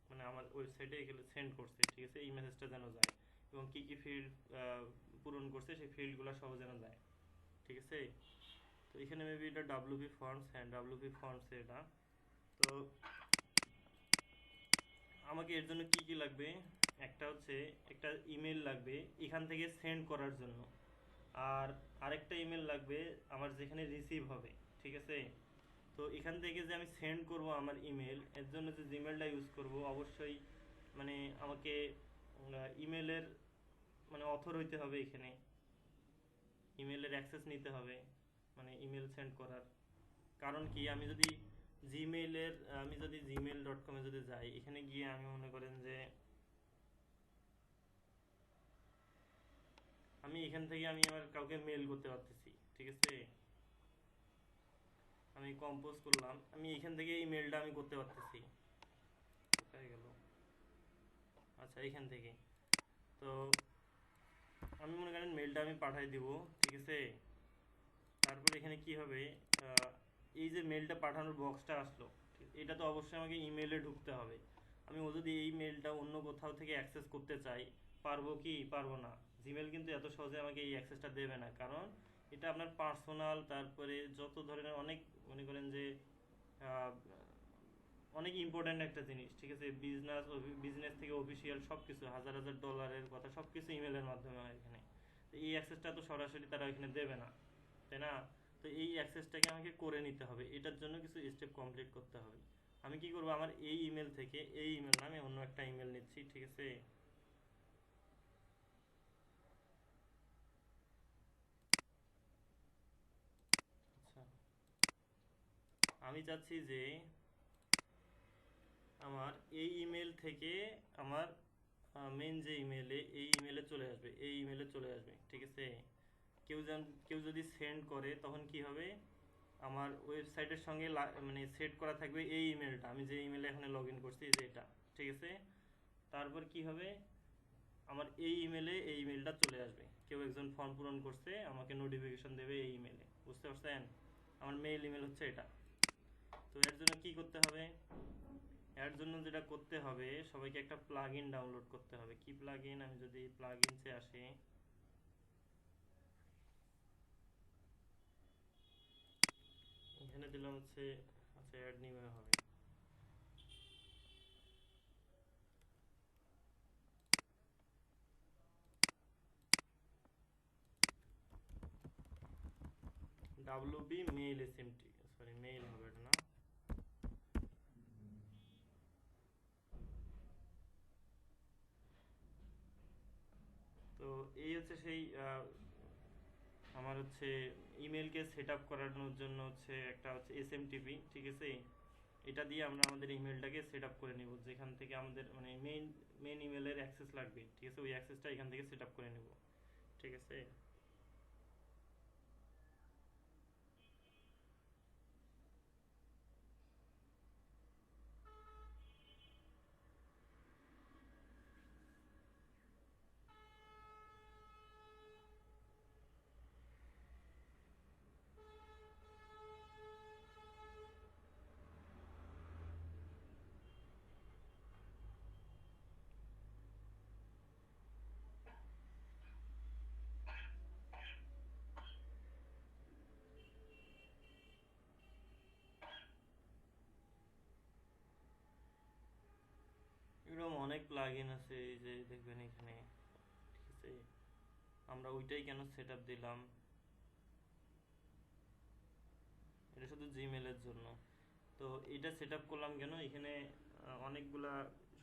মানে আমার ওয়েবসাইটে এগুলো সেন্ড করছে। ঠিক আছে, এই মেসেজটা যেন যায় এবং কি কি ফিল্ড পূরণ করছে সেই ফিল্ডগুলো সব যেন যায়। ঠিক আছে, তো এখানে মেবি এটা ডাব্লিউপি ফর্মস, হ্যাঁ ডাব্লিউপি ফর্মস এটা। তো আমাকে এর জন্য কি কি লাগবে, একটা হচ্ছে একটা ইমেল লাগবে এখান থেকে সেন্ড করার জন্য, আর আরেকটা ইমেল লাগবে আমার যেখানে রিসিভ হবে। ঠিক আছে, তো এখান থেকে যে আমি সেন্ড করব আমার ইমেল, এর জন্য যে জিমেলটা ইউজ করব অবশ্যই মানে আমাকে ইমেলের মানে অথর হইতে হবে, এখানে ইমেলের অ্যাক্সেস নিতে হবে, মানে ইমেল সেন্ড করার। কারণ কি, আমি যদি gmail.com-এ যদি যাই, এখানে গিয়ে আমি মনে করেন যে আমি এখান থেকে আমি আমার কাউকে মেল করতে পারতেছি। ঠিক আছে, আমি কম্পোজ করলাম, আমি এখান থেকে এই মেলটা আমি করতে পারতেছি। কোথায় গেল, আচ্ছা এখান থেকে। তো আমি মনে করেন মেলটা আমি পাঠাই দিব। ঠিক আছে, তারপর এখানে কি হবে, এই যে মেলটা পাঠানোর বক্সটা আসলো, এটা তো অবশ্যই আমাকে ইমেলে ঢুকতে হবে। আমি ও যদি এই মেলটা অন্য কোথাও থেকে অ্যাক্সেস করতে চাই, পারবো কি পারবো না? জিমেল কিন্তু এত সহজে আমাকে এই অ্যাক্সেসটা দেবে না, কারণ এটা আপনার পার্সোনাল, তারপরে যত ধরনের অনেক, মনে করেন যে আহ, অনেক ইম্পর্ট্যান্ট একটা জিনিস। ঠিক আছে, বিজনেস থেকে অফিসিয়াল সব কিছু, হাজার হাজার ডলারের কথা সব কিছু ইমেলের মাধ্যমে হয় এখানে। তো এই অ্যাক্সেসটা তো সরাসরি তারা এখানে দেবে না, তাই না? তো এই অ্যাক্সেসটাকে আমাকে করে নিতে হবে, এটার জন্য কিছু স্টেপ কমপ্লিট করতে হবে। আমি কি করব, আমার এই ইমেল থেকে, এই ইমেল না, আমি অন্য একটা ইমেল নিচ্ছি। ঠিক আছে, আচ্ছা, আমি চাচ্ছি যে আমার এই ইমেল থেকে আমার মেন যে ইমেলে, এই ইমেলে চলে আসবে, এই ইমেলে চলে আসবে। ঠিক আছে, কেউ যদি সেন্ড করে তখন কি হবে, আমার ওয়েবসাইটের সঙ্গে মানে সেট করা থাকবে এই ইমেলটা, আমি যে ইমেলে এখানে লগ ইন করছি, যে এটা। ঠিক আছে, তারপর কি হবে, আমার এই ইমেলে এই ইমেলটা চলে আসবে, কেউ একজন ফর্ম পূরণ করছে, আমাকে নোটিফিকেশন দেবে এই ইমেলে। বুঝতে পারছেন, আমার মেইল ইমেল হচ্ছে এটা। তো এর জন্য কি করতে হবে, এর জন্য যেটা করতে হবে, সবাইকে একটা প্লাগ ইন ডাউনলোড করতে হবে। কি প্লাগ ইন, আমি যদি প্লাগ ইনসে আসি, এখানে দিলাম হচ্ছে, আচ্ছা অ্যাড নিউ হবে। WB mail SMT, sorry mail হবে এটা না। তো এই হচ্ছে সেই আমার হচ্ছে ইমেলকে সেট আপ করানোর জন্য হচ্ছে একটা হচ্ছে SMTP, ঠিক আছে। এটা দিয়ে আমরা আমাদের ইমেলটাকে সেট আপ করে নেব, যেখান থেকে আমাদের মানে মেইন ইমেলের অ্যাক্সেস লাগবে, ঠিক আছে। ওই অ্যাক্সেসটা এখান থেকে সেট আপ করে নেব, ঠিক আছে। এরকম অনেক প্লাগইন আছে, এই যে দেখবেন এখানে, ঠিক আছে। আমরা ওইটাই কেন সেট আপ দিলাম, এটা শুধু জিমেলের জন্য। তো এটা সেট আপ করলাম কেন, এখানে অনেকগুলা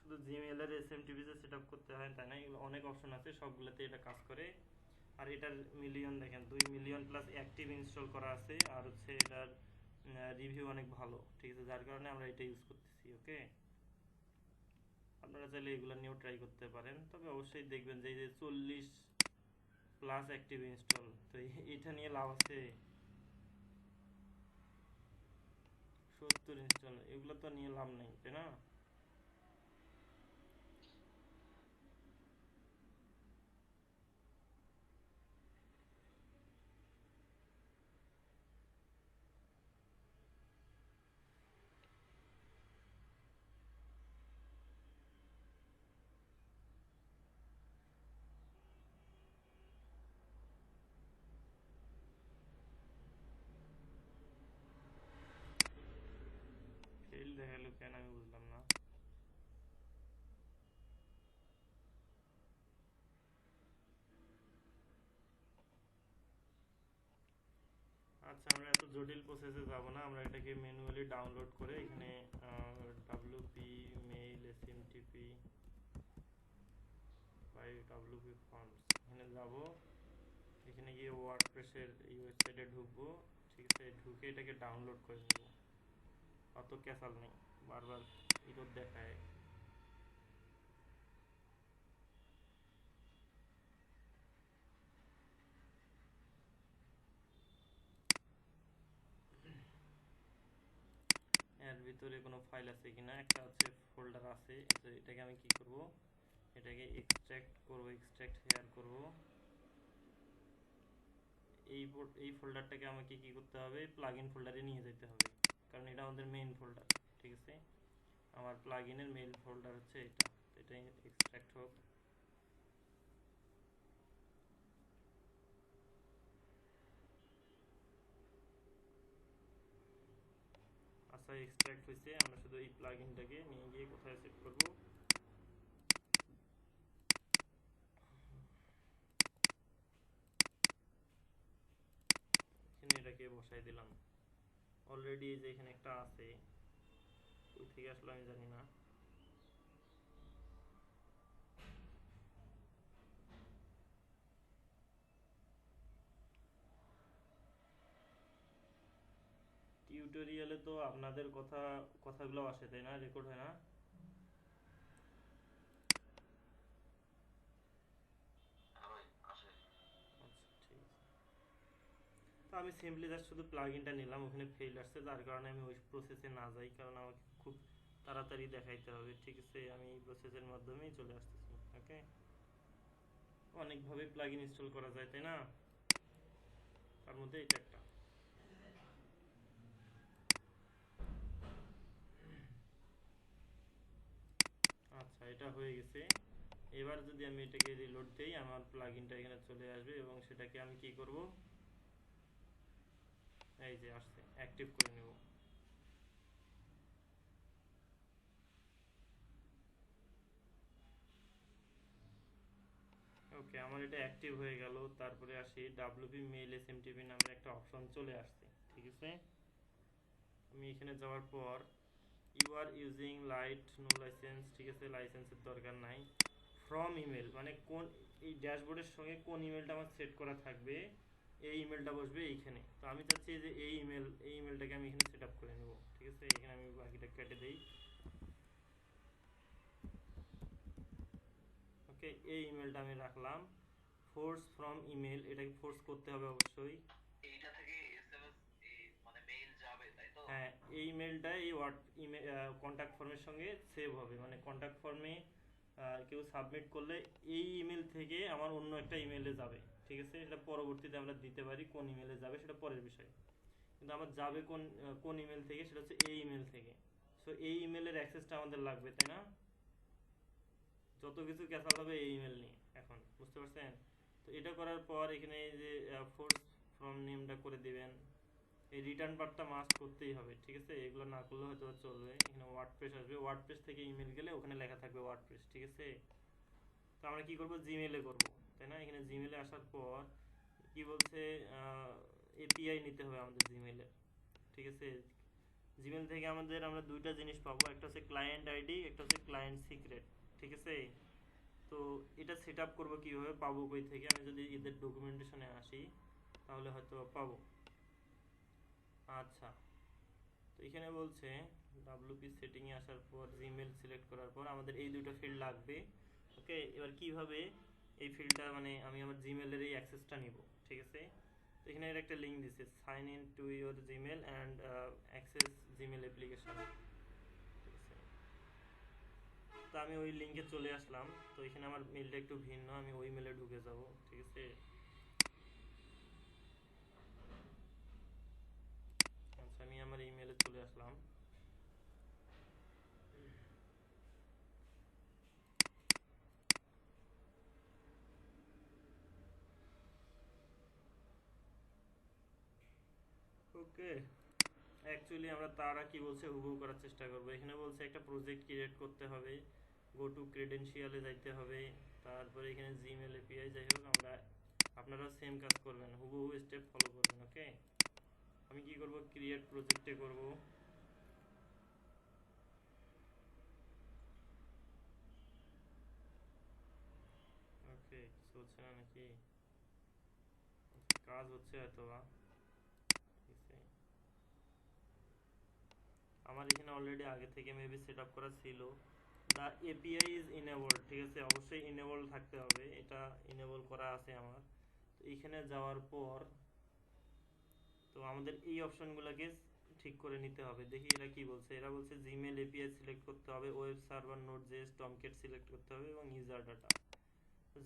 শুধু জিমেলের SMTP-তে সেট আপ করতে হয় তাই না, এগুলো অনেক অপশন আছে, সবগুলোতে এটা কাজ করে। আর এটার মিলিয়ন দেখেন, 2 মিলিয়ন প্লাস অ্যাক্টিভ ইনস্টল করা আছে, আর হচ্ছে এটার রিভিউ অনেক ভালো, ঠিক আছে। যার কারণে আমরা এটা ইউজ করতেছি, ওকে। আপনারা চাইলে এগুলো নিয়েও ট্রাই করতে পারেন, তবে অবশ্যই দেখবেন যে এই যে 40 প্লাস অ্যাক্টিভ ইনস্টল, তো এটা নিয়ে লাভ আছে। 70 ইনস্টল, এগুলো তো নিয়ে লাভ নেই, তাই না। ফেল দেখালো কেন আমি বুঝলাম না। আচ্ছা, আমরা এত জটিল প্রসেসে যাব না, আমরা এটাকে ম্যানুয়ালি ডাউনলোড করে এখানে WP mail SMTP by WP forms এখানে যাব। এখানে গিয়ে ওয়ার্ডপ্রেসের এই ওয়েবসাইটে ঢুকবো, ঠিক আছে। ঢুকে এটাকে ডাউনলোড করে নেব, অত ক্যাসাল নেই, বারবার এরর দেখায়। এর ভিতরে কোনো ফাইল আছে কিনা, একটা হচ্ছে ফোল্ডার আছে, তো এটাকে আমি কি করব, এটাকে এক্সট্রাক্ট করব, এক্সট্রাক্ট হেয়ার করব। এই ফোল্ডারটাকে আমাকে কি করতে হবে, প্লাগইন ফোল্ডারে নিয়ে যেতে হবে, কারণ এটা আমাদের মেইন ফোল্ডার, ঠিক আছে। আমার প্লাগইনের মেইন ফোল্ডার হচ্ছে এটা, এটা এক্সট্রাক্ট হোক। আচ্ছা, এক্সট্রাক্ট হয়েছে, আমরা শুধু এই প্লাগইনটাকে নিয়ে গিয়ে কোথায় সেভ করব, এখানে এটাকে বসাই দিলাম। অলরেডি এই যে এখানে একটা আছে, কই থেকে আসলে আমি জানি না। টিউটোরিয়ালে তো আপনাদের কথাগুলো আসে তাই না, রেকর্ড হয় না। আচ্ছা, ঠিক আছে। তো আমি সিম্পলি জাস্ট শুধু প্লাগইনটা নিলাম, ওখানে ফেল আসছে, যার কারণে আমি ওই প্রসেসে না যাই, কারণ আমাকে খুব তাড়াতাড়ি দেখাইতে হবে, ঠিক আছে। আমি এই প্রসেসের মাধ্যমেই চলে আসতেছি, ওকে। অনেকভাবে প্লাগইন ইনস্টল করা যায় তাই না, তার মধ্যে এটা একটা। আচ্ছা, এটা হয়ে গেছে। এবার যদি আমি এটাকে রিলোড দেই, আমার প্লাগইনটা এখানে চলে আসবে এবং সেটাকে আমি কি করব, এই যে আসছে, অ্যাক্টিভ করে নেব। ওকে। ওকে, আমার এটা অ্যাক্টিভ হয়ে গেল। তারপরে আসি ডাব্লিউপি মেইল এসএমটিপি নামের একটা অপশন চলে আসছে, ঠিক আছে। আমি এখানে যাওয়ার পর you are using light no license, ঠিক আছে, লাইসেন্সের দরকার নাই। ফ্রম ইমেল মানে কোন এই ড্যাশবোর্ডের সঙ্গে কোন ইমেলটা আমার সেট করা থাকবে, এই ইমেলটা বসবে এইখানে। তো আমি চাচ্ছি যে এই ইমেলটাকে আমি এখানে সেট আপ করে নেব, ঠিক আছে। এখানে আমি বাকিটা কেটে দিই। ওকে, এই ইমেলটা আমি রাখলাম। ফোর্স ফ্রম ইমেল, এটাকে ফোর্স করতে হবে অবশ্যই। এইটা থেকে এসএমএস মানে মেইল যাবে, তাই তো? হ্যাঁ, এই ইমেলটা এই ইমেল কন্ট্যাক্ট ফর্মের সঙ্গে সেভ হবে, মানে কন্ট্যাক্ট ফর্মে কেউ সাবমিট করলে এই ইমেল থেকে আমার অন্য একটা ইমেলে যাবে, ঠিক আছে। এটা পরবর্তীতে আমরা দিতে পারি কোন ইমেলে যাবে সেটা পরের বিষয়, কিন্তু আমার যাবে কোন ইমেল থেকে, সেটা হচ্ছে এই ইমেল থেকে। সো এই ইমেলের অ্যাক্সেসটা আমাদের লাগবে, তাই না? যত কিছু ক্যাচাল হবে এই ইমেল নিয়ে, এখন বুঝতে পারছেন? তো এটা করার পর এখানে এই যে ফোর্স ফ্রম নেমটা করে দিবেন। এই রিটার্ন পার্টটা মাস্ট করতেই হবে, ঠিক আছে। এগুলো না করলে হয়তো চলবে। এখানে ওয়ার্ডপ্রেস আসবে, ওয়ার্ডপ্রেস থেকে ইমেল গেলে ওখানে লেখা থাকবে ওয়ার্ডপ্রেস, ঠিক আছে। তো আমরা কি করব, জিমেলে করব, তাই না। এখানে জিমেলে আসার পর কি বলছে, এপিআই নিতে হবে আমাদের জিমেলের, ঠিক আছে। জিমেল থেকে আমরা দুইটা জিনিস পাবো, একটা হচ্ছে ক্লায়েন্ট আইডি, একটা হচ্ছে ক্লায়েন্ট সিক্রেট, ঠিক আছে। তো এটা সেট আপ করবো কীভাবে, পাবো কই থেকে, আমি যদি এদের ডকুমেন্টেশনে আসি তাহলে হয়তো পাবো। আচ্ছা, তো এখানে বলছে ডাব্লিউপি সেটিংয়ে আসার পর জিমেল সিলেক্ট করার পর আমাদের এই দুটো ফিল্ড লাগবে। ওকে, এবার কিভাবে এই ফিল্ডটা মানে আমি আমার জিমেলের এই অ্যাক্সেসটা নিব, ঠিক আছে। তো এখানে এর একটা লিঙ্ক দিছে, sign in to your Gmail and access Gmail application, ঠিক আছে। তো আমি ওই লিঙ্কে চলে আসলাম। তো এখানে আমার মেলটা একটু ভিন্ন, আমি ওই মেলে ঢুকে যাব, ঠিক আছে। আচ্ছা, আমি আমার ইমেলে চলে আসলাম। ওকে, অ্যাকচুয়ালি আমরা তারা কি বলছে হুবহু করার চেষ্টা করবো। এখানে বলছে একটা প্রজেক্ট ক্রিয়েট করতে হবে, গো টু ক্রেডেনশিয়ালে যাইতে হবে, তারপরে এখানে জিমেল এপিআই, যাই হোক আপনারাও সেম কাজ করবেন, হুবহু স্টেপ ফলো করবেন। ওকে, আমি কি করব, ক্রিয়েট প্রজেক্টে করব। ওকে, কিছু হচ্ছে না নাকি, কাজ হচ্ছে হয়তো বা, ঠিক আছে। আমার এখানে অলরেডি আগে থেকে মেবি সেট আপ করা ছিল। দ্য এপিআই ইজ ইনেবলড, ঠিক আছে, অবশ্যই ইনেবল থাকতে হবে, এটা ইনেবল করা আছে আমার। তো এইখানে যাওয়ার পর তো আমাদের এই অপশনগুলোকে ঠিক করে নিতে হবে। দেখি এরা কি বলছে। এরা বলছে জিমেল এপিআই সিলেক্ট করতে হবে, web server Node JS Tomcat select করতে হবে এবং ইউজার ডাটা।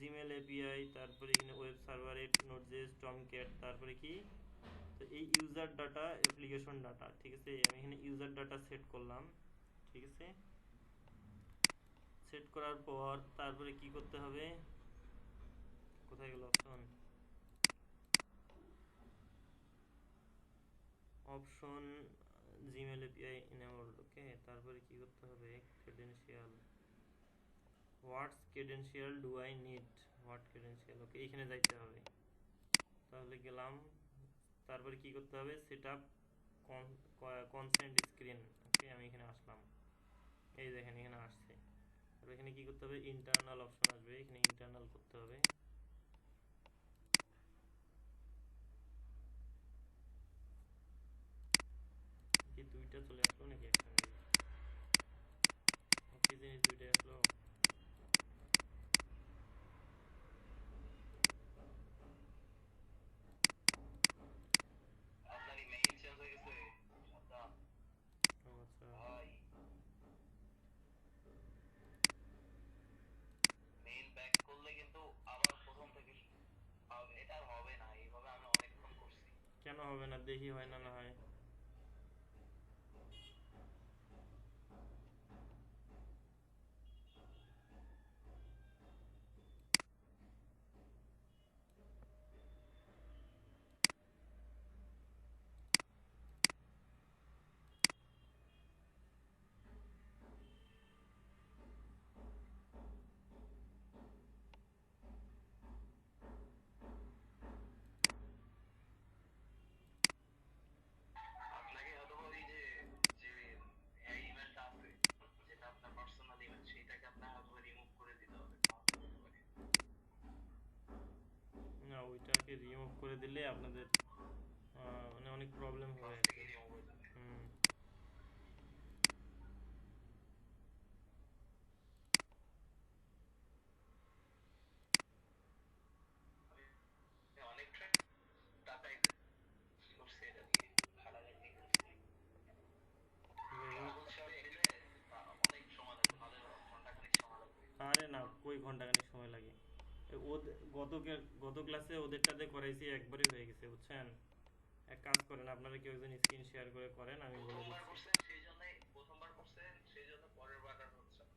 জিমেল এপিআই, তারপরে এখানে ওয়েব সার্ভারের নোড জেএস টমকেট, তারপরে কি, তো এই ইউজার ডাটা অ্যাপ্লিকেশন ডাটা, ঠিক আছে। আমি এখানে ইউজার ডাটা সেট করলাম, ঠিক আছে। সেট করার পর তারপরে কি করতে হবে, কোথায় গেল option, option Gmail API enabled. Okay, তারপরে কি করতে হবে, credential, what's credential do I need, what credential, okay এখানে যাইতে হবে। তাহলে গেলাম, তারপরে কি করতে হবে, set up consent screen. Okay, আমি এখানে আসলাম, এই দেখেন এখানে আসছে। আর এখানে কি করতে হবে, ইন্টারনাল অপশন আসবে, এখানে ইন্টারনাল করতে হবে। কি দুইটা চলে আসলো নাকি একসঙ্গে, কি জিনিস দুইটাই আসলো। আপনার ইমেইল চেঞ্জ হয়ে গেছে সাবধান ও আচ্ছা, ভাই। মেইল ব্যাক করলে কিন্তু আবার প্রথম থেকে এটা আর হবে না, এইভাবে আমি অনেকক্ষণ করছি। কেন হবে না, দেখি হয় না, না হয়। রিমুভ করে দিলে আপনাদের মানে অনেক প্রবলেম হবে ক্লাস আর থেকে কি। রিমুভ হয়ে যাবে। হুম। আমি অনেকটা টাকা করছি এটা দিয়ে, ঘাটাঘাটি করছি। যাই হোক। ট্রাভেল শপ দিলে অনেক সময় লাগবে, ভালো ঘন্টাখানিক সময় লাগবে। আরে না, কই ঘন্টাখানিক সময় লাগে। গত ক্লাসে ওদেরটাতে করাইছি, একবারে হয়ে গেছে বুঝছেন। এক কাজ করেন, আপনারা কেউ একজন স্ক্রিন শেয়ার করে করেন, আমি বলে প্রথমবার দিচ্ছি। করছেন সেই জন্য পরের বার আর হচ্ছে না।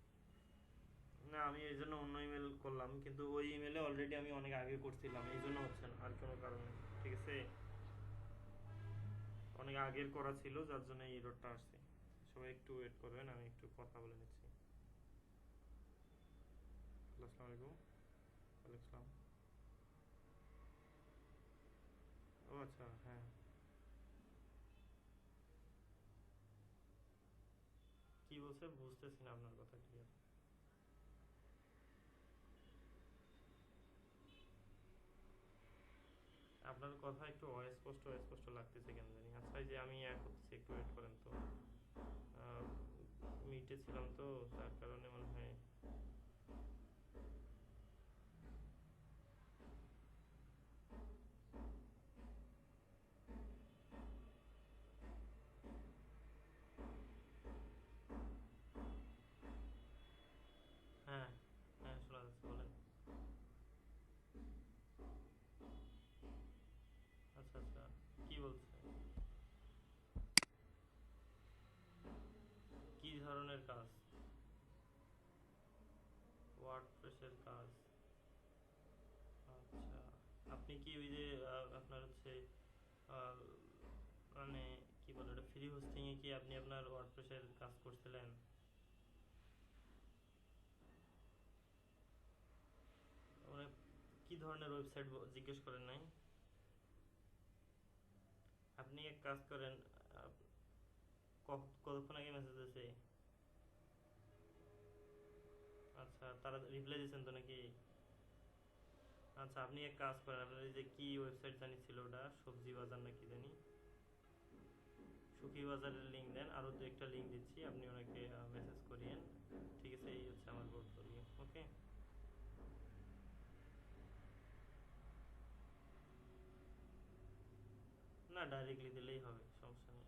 না, আমি এই জন্য অন্য ইমেল করলাম, কিন্তু ওই ইমেলে অলরেডি আমি অনেক আগে করছিলাম, এই জন্য হচ্ছে না, আর কোনো কারণে। ঠিক আছে, অনেক আগের করা ছিল যার জন্য এই এররটা আসছে। সবাই একটু ওয়েট করবেন, আমি একটু কথা বলে নিচ্ছি। আসসালামু আলাইকুম। ওয়ালাইকুম আসসালাম। ও আচ্ছা, হ্যাঁ। কি বলছে বুঝতেছি না আপনার কথা ক্লিয়ার। আপনার কথা একটু অস্পষ্ট অস্পষ্ট লাগতেছে কেন জানি। আচ্ছা, এই যে আমি করতেছি, একটু ওয়েট করেন তো। মিটে ছিলাম তো, তার কারণে মনে হয়। হ্যাঁ, হ্যাঁ, শোনা যাচ্ছে, বলেন। আচ্ছা আচ্ছা, কি বলছে? কি ধরনের কাজ? ওয়ার্ডপ্রেসের কাজ? আচ্ছা, আপনি কি ওই যে আপনার হচ্ছে আহ, মানে কি বলে ওটা, ফ্রি হোস্টিং এ কি আপনি আপনার ওয়ার্ডপ্রেসের কাজ করছিলেন? মানে কি ধরনের ওয়েবসাইট জিজ্ঞেস করেন নাই? আপনি এক কাজ করেন, আপ- কতক্ষণ আগে মেসেজ দিয়েছে? আচ্ছা, তারা রিপ্লাই দিয়েছেন তো নাকি? আচ্ছা, আপনি এক কাজ করেন, আপনার এই যে কি ওয়েবসাইট জানি ছিল ওটা, সবজি বাজার না কি জানি, সুখী বাজারের লিঙ্ক দেন, আরও দু একটা লিঙ্ক দিচ্ছি, আপনি ওনাকে মেসেজ করিয়েন। ঠিক আছে, এই হচ্ছে আমার পোর্টফোলিও। ওকে। না, ডাইরেক্টলি দিলেই হবে, সমস্যা নেই।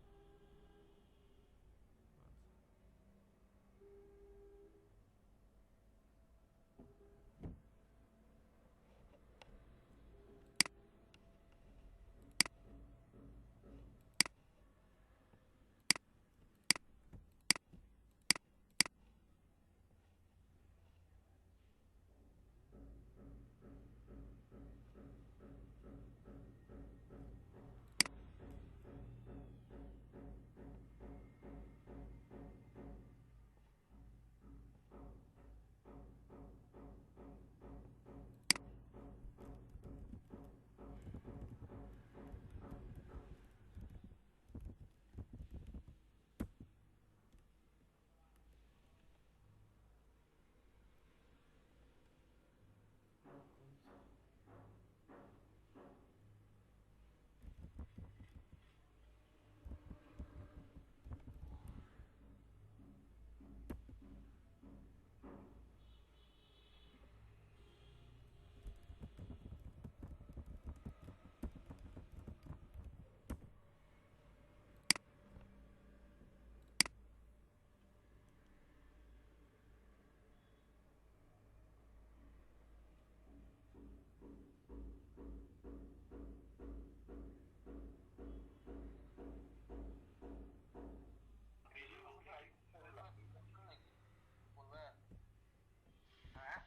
হ্যাঁ,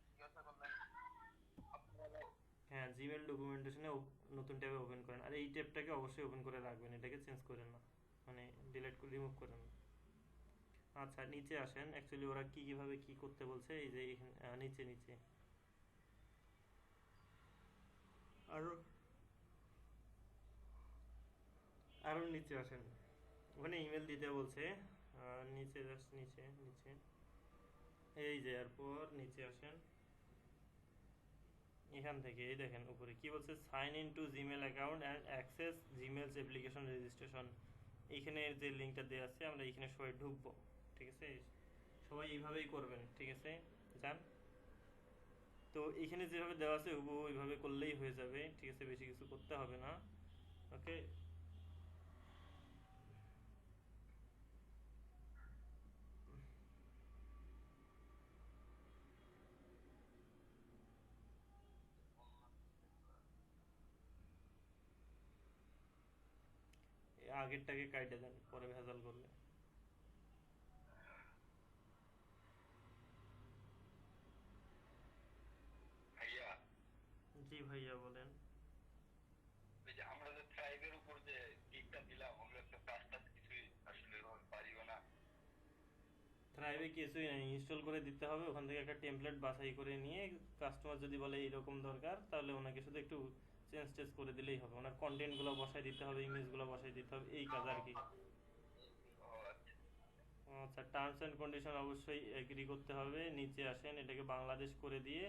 জিজ্ঞাসা করলেন। হ্যাঁ, জিমেল ডকুমেন্টেশনে নতুন ট্যাবে ওপেন করেন, আর এই ট্যাবটাকে অবশ্যই ওপেন করে রাখবেন, এটাকে চেঞ্জ করেন না, মানে ডিলিট করে রিমুভ করেন না। আচ্ছা, নিচে আসেন। অ্যাকচুয়ালি ওরা কিভাবে কি করতে বলছে, এই যে এখানে নিচে নিচে আরো আরো নিচে আসেন, ওখানে ইমেল দিতে বলছে। নিচে জাস্ট নিচে নিচে, এই যে এরপর নিচে আসেন, এখান থেকে এই দেখেন উপরে কি বলছে, sign in to Gmail account and access Gmail's application registration. এইখানে যে লিঙ্কটা দেওয়া আছে আমরা এখানে সবাই ঢুকবো, ঠিক আছে? সবাই এইভাবেই করবেন, ঠিক আছে? যান। তো এখানে যেভাবে দেওয়া আছে হুবহু ওইভাবে করলেই হয়ে যাবে, ঠিক আছে? বেশি কিছু করতে হবে না। ওকে, আগেরটাকে কাইটে দেন, পরে ভেজাল করলে। ভাইয়া, জি ভাইয়া বলেন। ওই যে আমরা যে ট্রাইবের উপর যে গিগটা দিলাম, ওগুলো তো কাজটা কিছুই আসলে ওইভাবে পারিও না। থ্রাইভে কিছুই নাই, ইনস্টল করে দিতে হবে। ওখান থেকে একটা টেমপ্লেট বাছাই করে নিয়ে কাস্টমার যদি বলে এইরকম দরকার, তাহলে ওনাকে শুধু একটু চেঞ্জ টেঞ্জ করে দিলেই হবে। ওনার কন্টেন্টগুলো বসাই দিতে হবে, ইমেজগুলো বসাই দিতে হবে, এই কাজ আর কি। ও আচ্ছা। আচ্ছা, টার্মস অ্যান্ড কন্ডিশন অবশ্যই এগ্রি করতে হবে। নিচে আসেন, এটাকে বাংলাদেশ করে দিয়ে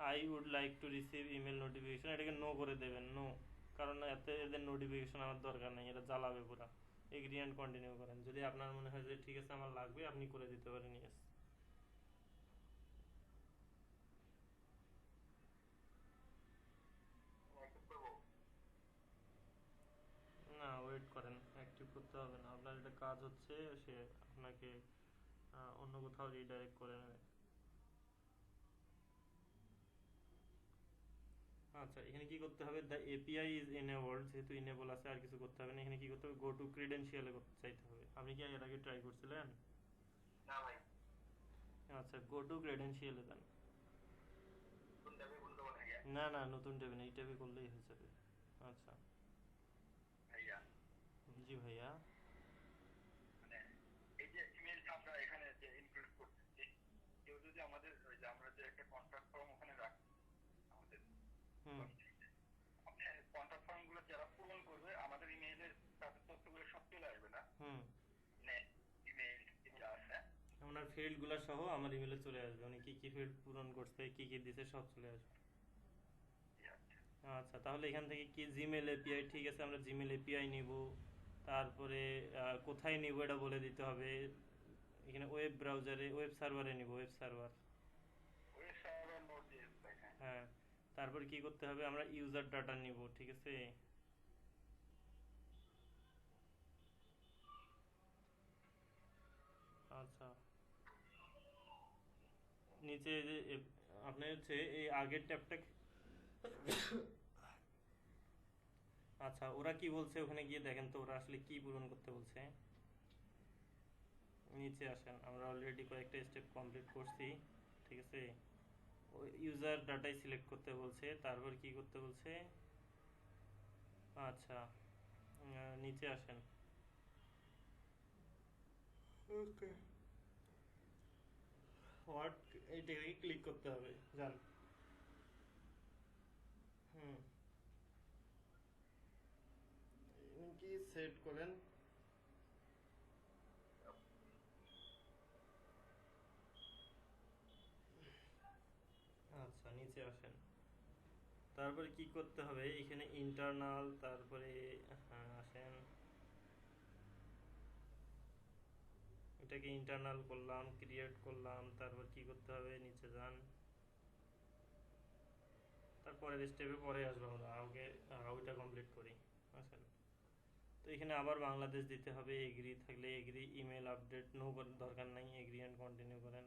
I would like to receive email notification, এটাকে নো করে দেবেন, নো। কারণ এতে এদের নোটিফিকেশন আমার দরকার নেই, এটা জ্বালাবে পুরা। এগ্রি অ্যান্ড কন্টিনিউ করেন। যদি আপনার মনে হয় যে ঠিক আছে আমার লাগবে, আপনি করে দিতে পারেন, ইয়েস। না, ওয়েট করেন, অ্যাক্টিভ করতে হবে না। আপনার এটা কাজ হচ্ছে, সে আপনাকে অন্য কোথাও রিডাইরেক্ট করে নেবে। আচ্ছা, এখানে কি করতে হবে, দ্য এপিআই ইজ এনেবলড, যেহেতু এনেবল আছে আর কিছু করতে হবে না। এখানে কি করতে হবে, গো টু ক্রিডেন্সিয়ালে করতে চাইতে হবে। আপনি কি এর আগে ট্রাই করছিলেন? না ভাই, আচ্ছা, গো টু ক্রিডেন্সিয়ালে দেন। কোন যাবে কোন দেবো ভাইয়া? না না, নতুন ট্যাবে না, এই ট্যাবে করলেই হয়ে যাবে। আচ্ছা। ভাইয়া, জি ভাইয়া। মানে এই যে ইমেলটা আমরা এখানে যে ইনক্লুড করতেছি, কেউ যদি আমাদের ওই যে আমরা যে একটা কন্ট্রাক্ট ফর্ম ওখানে রাখি আমাদের হুম ওয়েবসাইটে, আপনি কন্ট্রাক্ট ফর্ম গুলো যারা পূরণ করবে আমাদের ইমেইলের তাদের তথ্যগুলো সব চলে আসবে না? হুম। মানে ইমেইল যা আছে। ওনার ফিল্ডগুলো সহ আমার ইমেলে চলে আসবে, উনি কি কি ফিল্ড পূরণ করছে, কি কি দিছে, সব চলে আসবে। আচ্ছা, তাহলে এখান থেকে কি জিমেল এপিআই, ঠিক আছে আমরা জিমেল এপিআই নিব। তারপরে কোথায় নিব এটা বলে দিতে হবে। এখানে ওয়েব ব্রাউজারে, ওয়েব সার্ভারে নিব, web server. Web server node দিয়ে হ্যাঁ। হ্যাঁ। তারপর কি করতে হবে, আমরা ইউজার ডাটা নিব, ঠিক আছে? আচ্ছা, নিচে যে আপনি হচ্ছে এই আগের ট্যাবটা। আচ্ছা, ওরা কি বলছে ওখানে গিয়ে দেখেন তো, ওরা আসলে কি পূরণ করতে বলছে। নিচে আসেন, আমরা অলরেডি কয়েকটা স্টেপ কমপ্লিট করছি, ঠিক আছে? ওই ইউজার ডাটাই সিলেক্ট করতে বলছে, তারপর কি করতে বলছে। আচ্ছা, নিচে আসেন। ওকে, হোয়াট, এইটাকে ক্লিক করতে হবে, যান। হুম, কি সেট করেন। আচ্ছা, নিচে আসেন। তারপরে কি করতে হবে, এখানে ইন্টারনাল, তারপরে হ্যাঁ আসেন, এটাকে ইন্টারনাল করলাম, ক্রিয়েট করলাম। তারপর কি করতে হবে, নিচে যান। তারপরের স্টেপে পরে আসবো আমরা, আগে ওইটা কমপ্লিট করি। আসেন। তো এখানে আবার বাংলাদেশ দিতে হবে, এগ্রি থাকলে এগ্রি, ইমেল আপডেট নো দরকার নাই, এগ্রি অ্যান্ড কন্টিনিউ করেন।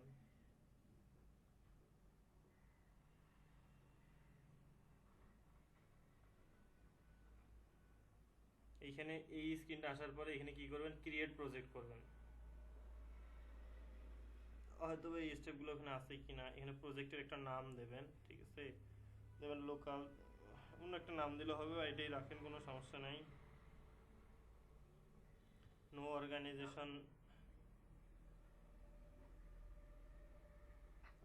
এইখানে এই স্ক্রিনটা আসার পরে এখানে কি করবেন, ক্রিয়েট প্রজেক্ট করবেন। হয়তো এই স্টেপগুলো এখানে আছে কিনা, এখানে প্রজেক্টের একটা নাম দেবেন, ঠিক আছে? দেবেন লোকাল, অন্য একটা নাম দিলে হবে, বা এটাই রাখেন, কোনো সমস্যা নাই। No organisation.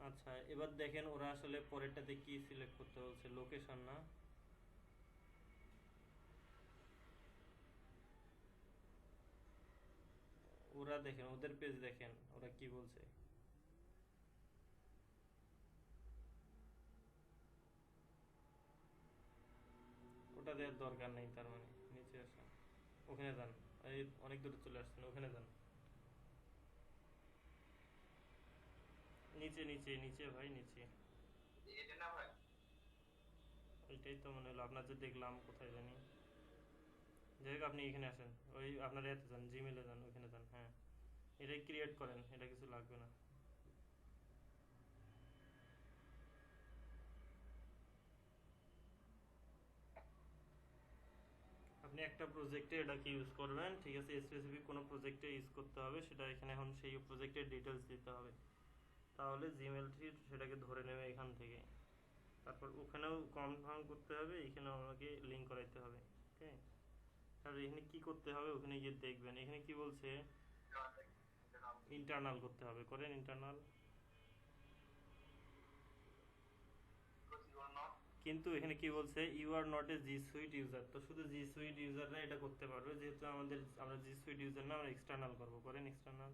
আচ্ছা, এবার দেখেন ওরা আসলে পরেরটাতে কি সিলেক্ট করতে বলছে, লোকেশন না। ওরা দেখেন, ওদের পেজ দেখেন ওরা কি বলছে। ওটা দেওয়ার দরকার নেই, তার মানে নিচে আসেন, ওখানে যান। এই অনেক দূরে চলে আসছেন, ওখানে যান। নিচে নিচে নিচে ভাই, নিচে। এটা না ভাই? এটাই তো মনে হলো আপনার, যে দেখলাম কোথায় জানি। যাই হোক, আপনি এখানে আসেন, ওই আপনার এতে যান, জিমেলে যান, ওখানে যান। হ্যাঁ, এটাই ক্রিয়েট করেন, এটা কিছু লাগবে না। আপনি একটা প্রজেক্টে এটাকে ইউজ করবেন, ঠিক আছে? স্পেসিফিক কোনো প্রজেক্টে ইউজ করতে হবে, সেটা এখানে এখন সেই প্রজেক্টের ডিটেলস দিতে হবে, তাহলে জিমেলটি সেটাকে ধরে নেবে এখান থেকে। তারপর ওখানেও কনফার্ম করতে হবে, এখানেও আমাকে লিঙ্ক করাইতে হবে। ওকে, আর এখানে কি করতে হবে ওখানে গিয়ে দেখবেন। এখানে কি বলছে, ইন্টারনাল করতে হবে, করেন ইন্টারনাল। কিন্তু এখানে কি বলছে, you are not a G suite user. তো শুধু জি সুইট ইউজাররা এটা করতে পারবে, যেহেতু আমরা জি সুইট ইউজার না, আমরা এক্সটার্নাল করবো। করেন এক্সটার্নাল,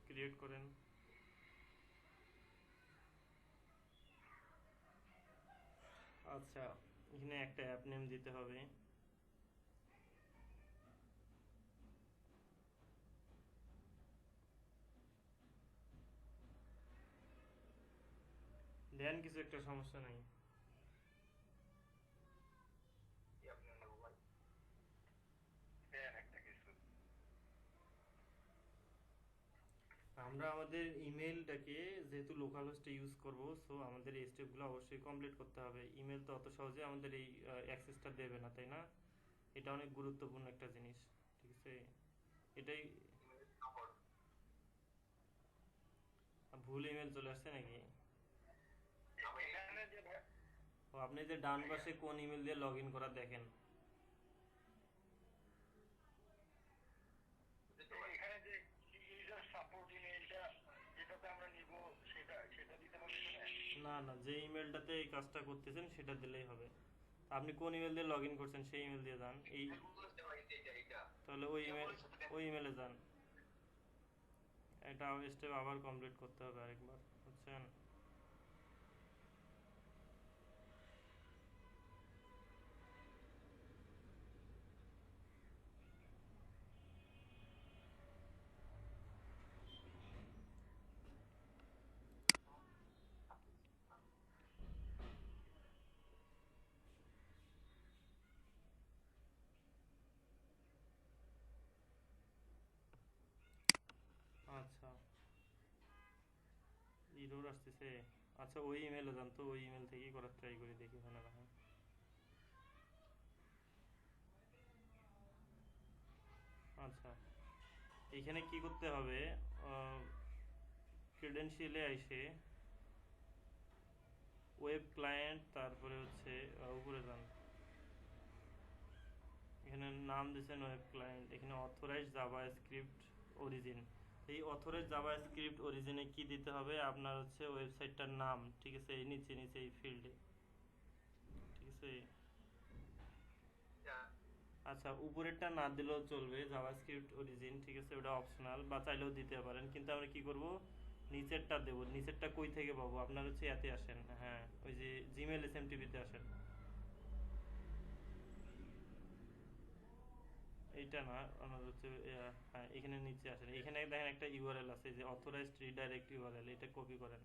ক্রিয়েট করেন। আচ্ছা, এখানে একটা অ্যাপ নেম দিতে হবে। দেন কিছু একটা, সমস্যা নাই। কি আপনি নেবো ভাই? দেন একটা কিছু। আমরা আমাদের ইমেলটাকে যেহেতু লোকাল হোস্টে ইউজ করব, সো আমাদের এই স্টেপগুলো অবশ্যই কমপ্লিট করতে হবে। ইমেল তো অত সহজে আমাদের এই অ্যাক্সেসটা দেবে না, তাই না? এটা অনেক গুরুত্বপূর্ণ একটা জিনিস, ঠিক আছে? এটাই। ভুল ইমেল চলে আসছে নাকি? এখানে যে ভাই, ও, আপনি যে ডান পাশে কোন ইমেল দিয়ে লগ ইন করা দেখেন। এখানে যে ইউজার সাপোর্ট ইমেলটা যেটাতে আমরা নিব, সেটা সেটা দিতে পারবেন না? না না, যে ইমেলটাতে এই কাজটা করতেছেন সেটা দিলেই হবে। আপনি কোন ইমেল দিয়ে লগ ইন করছেন সেই ইমেল দিয়ে যান। এই তাহলে ওই ইমেলে যান। এটা স্টেপ আবার কমপ্লিট করতে হবে আরেকবার, বুঝছেন? আচ্ছা, ইরোর আসতেছে। আচ্ছা, ওই ইমেলে যান তো, ওই ইমেল থেকেই করার ট্রাই করে দেখি ওখানে রাখেন। আচ্ছা, এখানে কি করতে হবে, ক্রেডেনশিয়ালে এসে ওয়েব ক্লায়েন্ট, তারপরে হচ্ছে উপরে যান। এখানে নাম দিয়েছেন ওয়েব ক্লায়েন্ট, এখানে অথরাইজ জাভা স্ক্রিপ্ট অরিজিন। এই অথরাইজ জাভা স্ক্রিপ্ট অরিজিনে কি দিতে হবে, আপনার হচ্ছে ওয়েবসাইটটার নাম, ঠিক আছে? এই নিচে নিচে এই ফিল্ডে, ঠিক আছে? আচ্ছা, উপরেরটা না দিলেও চলবে, জাভাস্ক্রিপ্ট অরিজিন, ঠিক আছে? ওটা অপশনাল, বা চাইলেও দিতে পারেন, কিন্তু আমরা কি করব, নিচেরটা দেব। নিচেরটা কই থেকে পাবো, আপনার হচ্ছে এতে আসেন, হ্যাঁ, ওই যে জিমেল এসএমটিপিতে আসেন। এইটা না, আপনার হচ্ছে হ্যাঁ, এখানে নিচে আসেন। এখানে দেখেন একটা ইউআরএল আছে, যে অথরাইজড রিডাইরেক্ট ইউআরএল, এটা কপি করেন।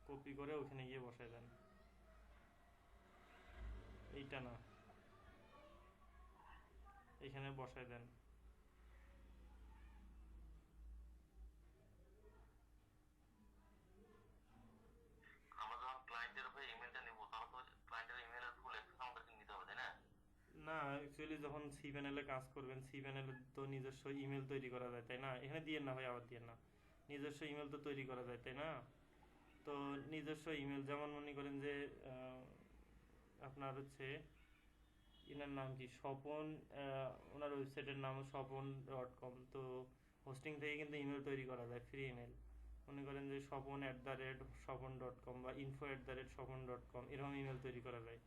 কপি করে ওখানে গিয়ে বসায় দেন। এইটা না, এখানে বসায় দেন। আমরা যখন ক্লায়েন্টের উপরে ইমেলটা নেব, তাহলে তো ক্লায়েন্টের ইমেলের ফুল অ্যাক্সেস আমাদেরকে নিতে হবে, তাই না? না, অ্যাকচুয়ালি যখন সি প্যানেলে কাজ করবেন, সি প্যানেলে তো নিজস্ব ইমেল তৈরি করা যায়, তাই না? এখানে দিয়ে না ভাই, আবার দিয়ে না। নিজস্ব ইমেল তো তৈরি করা যায়, তাই না? তো নিজস্ব ইমেল, যেমন মনে করেন যে আপনার হচ্ছে এনার নাম কি, স্বপন, ওনার ওয়েবসাইটের নাম স্বপন.com। তো হোস্টিং থেকে কিন্তু ইমেল তৈরি করা যায়, ফ্রি ইমেল। মনে করেন যে স্বপন@স্বপন.com বা info@স্বপন.com, এরকম ইমেল তৈরি করা যায়।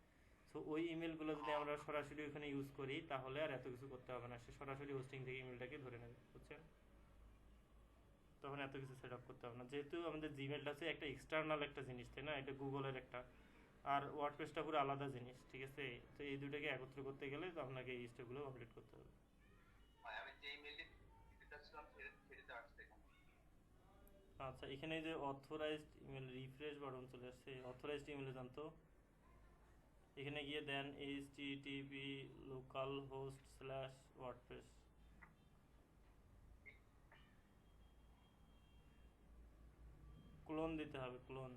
সো ওই ইমেলগুলো যদি আমরা সরাসরি ওখানে ইউজ করি, তাহলে আর এত কিছু করতে হবে না, সে সরাসরি হোস্টিং থেকে ইমেলটাকে ধরে নেবে, বুঝছেন? তখন এত কিছু সেট আপ করতে হবে না, যেহেতু আমাদের জিমেলটা হচ্ছে একটা এক্সটার্নাল একটা জিনিস, তাই না? এটা গুগলের একটা, আর ওয়ার্ডপ্রেসটা পুরো আলাদা জিনিস, ঠিক আছে? তো এই দুটোকে একত্র করতে গেলে তো আপনাকে এই স্টেপগুলো কমপ্লিট করতে হবে। আমি যে ইমেলটি দিতে চাচ্ছিলাম সেটাতে আসছে এখানে। আচ্ছা, এখানে যে অথরাইজড ইমেল রিফ্রেশ বাটন চলে আসছে, অথরাইজড ইমেলে যান তো। এখানে গিয়ে দেন http localhost/wordpress। ক্লোন দিতে হবে, ক্লোন।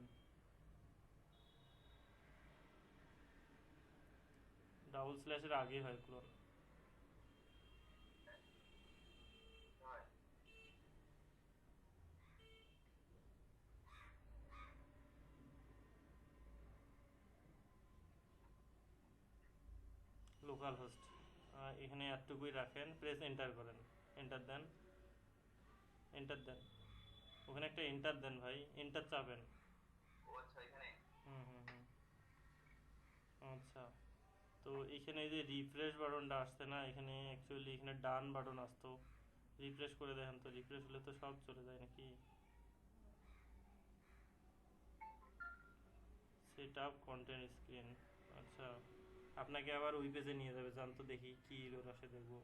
ডাবল স্ল্যাশের আগে হয় ক্লোন। হয়। লোকাল হোস্ট, এখানে এতটুকুই রাখেন, প্রেস এন্টার করেন, এন্টার দেন, এন্টার দেন, ওখানে একটা এন্টার দেন ভাই, এন্টার চাপেন। ও আচ্ছা, এখানে হুম হুম হুম। আচ্ছা, তো এখানে এই যে রিফ্রেশ বাটনটা আসছে না, এখানে অ্যাকচুয়ালি এখানে ডান বাটন আসতো, রিফ্রেশ করে দেখেন তো, রিফ্রেশ হলে তো সব চলে যায় নাকি? Set up content screen. আচ্ছা, আপনাকে আবার ওই পেজে নিয়ে যাবে, জান তো দেখি কি এরর আসে, দেখবো।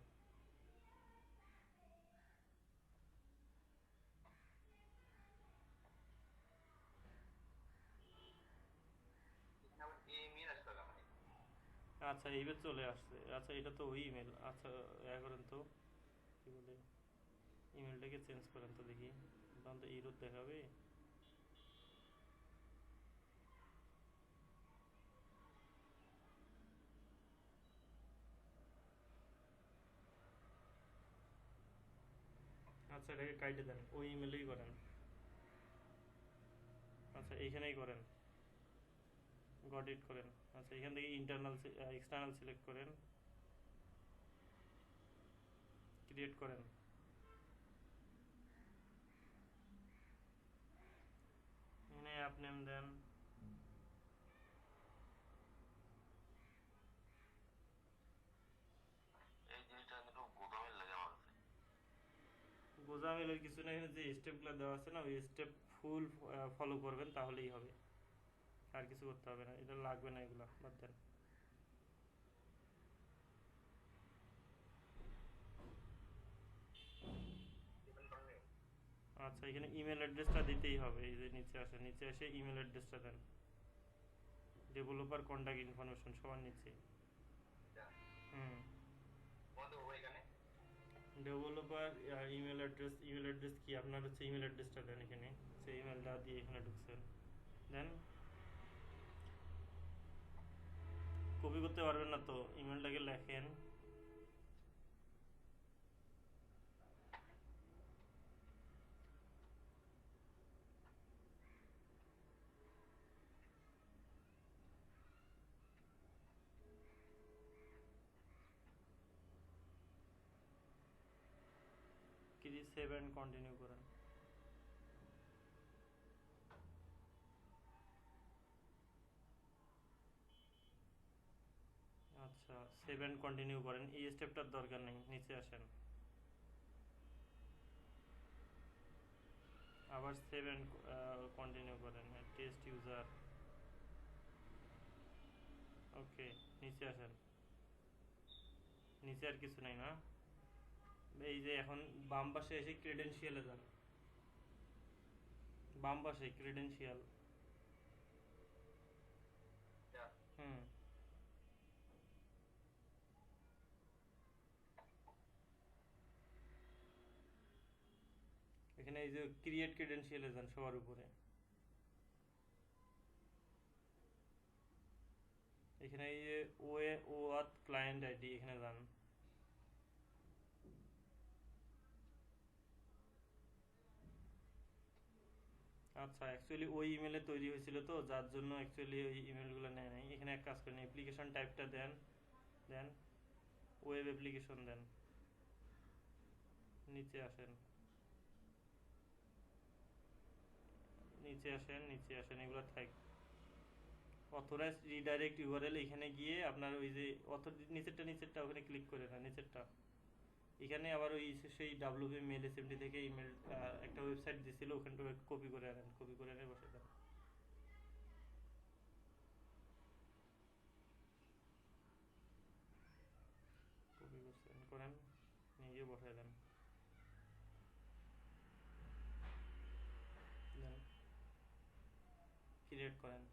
এখানে আবার এই ইমেল আসবে কেন? আচ্ছা, এইবার চলে আসছে। আচ্ছা, এটা তো ওই ইমেল। আচ্ছা, করেন তো, কি বলে, ইমেলটাকে চেঞ্জ করেন তো দেখি, তখন তো এরর দেখাবে। আচ্ছা, এটাকে কাইটে দেন, ওই ইমেলেই করেন। আচ্ছা, এইখানেই করেন, গট ইট করেন। আচ্ছা, এখান থেকে ইন্টারনাল এক্সটার্নাল সিলেক্ট করেন, ক্রিয়েট করেন। এখানে অ্যাপ নেম দেন, এই জিনিসটা কিন্তু গোদামের লাগে আমার কাছে। গোজামিলের কিছু না, এখানে যে স্টেপগুলো দেওয়া আছে না, ওই স্টেপ ফুল ফলো করবেন, তাহলেই হবে, আর কিছু করতে হবে না, এটা লাগবে না, এগুলো বাদ দেন। আচ্ছা, এখানে ইমেল অ্যাড্রেসটা দিতেই হবে, এই যে নিচে আসে, নিচে এসে ইমেল অ্যাড্রেসটা দেন, ডেভেলপার কন্ট্যাক্ট ইনফরমেশন সবার নিচে। হুম, বন্ধ হবে এখানে। ডেভেলপার ইমেল অ্যাড্রেস কি আপনার হচ্ছে, ইমেল অ্যাড্রেসটা দেন এখানে, সেই ইমেলটা দিয়ে এখানে ঢুকছেন, দেন। কপি করতে পারবেন না তো, ইমেলটাকে লেখেন, সেভ অ্যান্ড কন্টিনিউ করেন। আচ্ছা, সেভ অ্যান্ড কন্টিনিউ করেন, এই স্টেপটার দরকার নেই, নিচে আসেন, আবার সেভ অ্যান্ড কন্টিনিউ করেন, টেস্ট ইউজার। ওকে, নিচে আসেন, নিচে আর কিছু নাই না? এই যে এখন বাম পাশে এসে ক্রেডেনশিয়ালে যান, বাম পাশে ক্রেডেনশিয়াল। হুম, এখানে এই যে ক্রিয়েট ক্রেডেনশিয়ালে যান সবার উপরে, এখানে এই যে ওয়াথ ক্লায়েন্ট আইডি, এখানে যান। আচ্ছা, অ্যাকচুয়ালি ওই ইমেলে তৈরি হয়েছিল তো, যার জন্য অ্যাকচুয়ালি ওই ইমেলগুলো নেয় নাই। এখানে এক কাজ করেন, অ্যাপ্লিকেশন টাইপটা দেন, দেন ওয়েব অ্যাপ্লিকেশন দেন, নিচে আসেন, নিচে আসেন, নিচে আসেন, এগুলো থাক। অথরাইজ রিডাইরেক্ট ইউআরএল, এখানে গিয়ে আপনার ওই যে নিচেরটা ওখানে ক্লিক করে না, নিচেরটা এখানে আবার ওই সেই ডাব্লিউপি মেল এসএমটি থেকে ইমেল একটা ওয়েবসাইট দিছিল, ওখান থেকে কপি করে আনেন, কপি করে এনে বসে দেন। কপি করছেন করেন, নিয়ে গিয়ে বসায় দেন, দেন ক্রিয়েট করেন।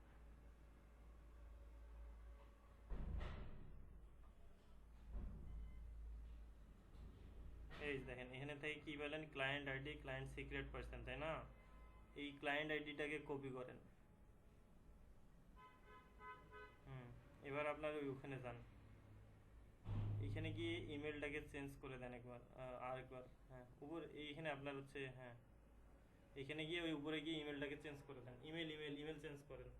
এই দেখেন এখানে থেকে কি পেলেন, client ID, client secret person, তাই না? এই ক্লায়েন্ট আইডিটাকে কপি করেন। হুম, এবার আপনার ওখানে যান, এইখানে গিয়ে ইমেলটাকে চেঞ্জ করে দেন একবার, আরেকবার, হ্যাঁ উপর এইখানে আপনার হচ্ছে, হ্যাঁ এখানে গিয়ে ওই উপরে গিয়ে ইমেলটাকে চেঞ্জ করে দেন, ইমেল চেঞ্জ করেন,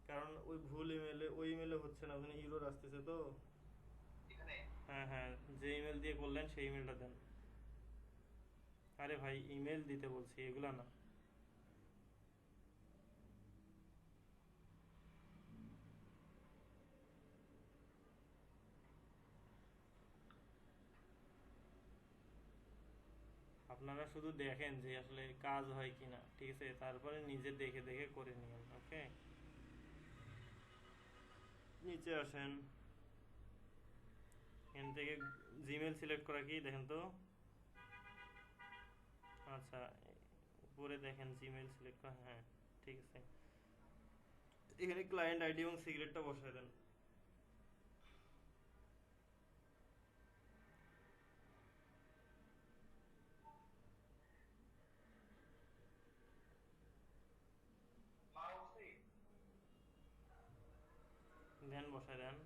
কারণ ওই ভুল ইমেলে, ওই ইমেলে হচ্ছে না, ওখানে ইরর আসতেছে তো। এখানে হ্যাঁ হ্যাঁ, যে ইমেল দিয়ে করলেন সেই ইমেলটা দেন। আরে ভাই ইমেল দিতে বলছি, এগুলা না। আপনারা শুধু দেখেন যে আসলে কাজ হয় কিনা, ঠিক আছে? তারপরে নিজে দেখে দেখে করে নিন। ওকে, নিচে আসেন, এখান থেকে জিমেল সিলেক্ট করা কি দেখেন তো। আচ্ছা, উপরে দেখেন জিমেল সিলেক্ট করা, হ্যাঁ ঠিক আছে। এখানে ক্লায়েন্ট আইডি এবং সিক্রেটটা বসায় দেন। মাউসে দেন বসায় দেন।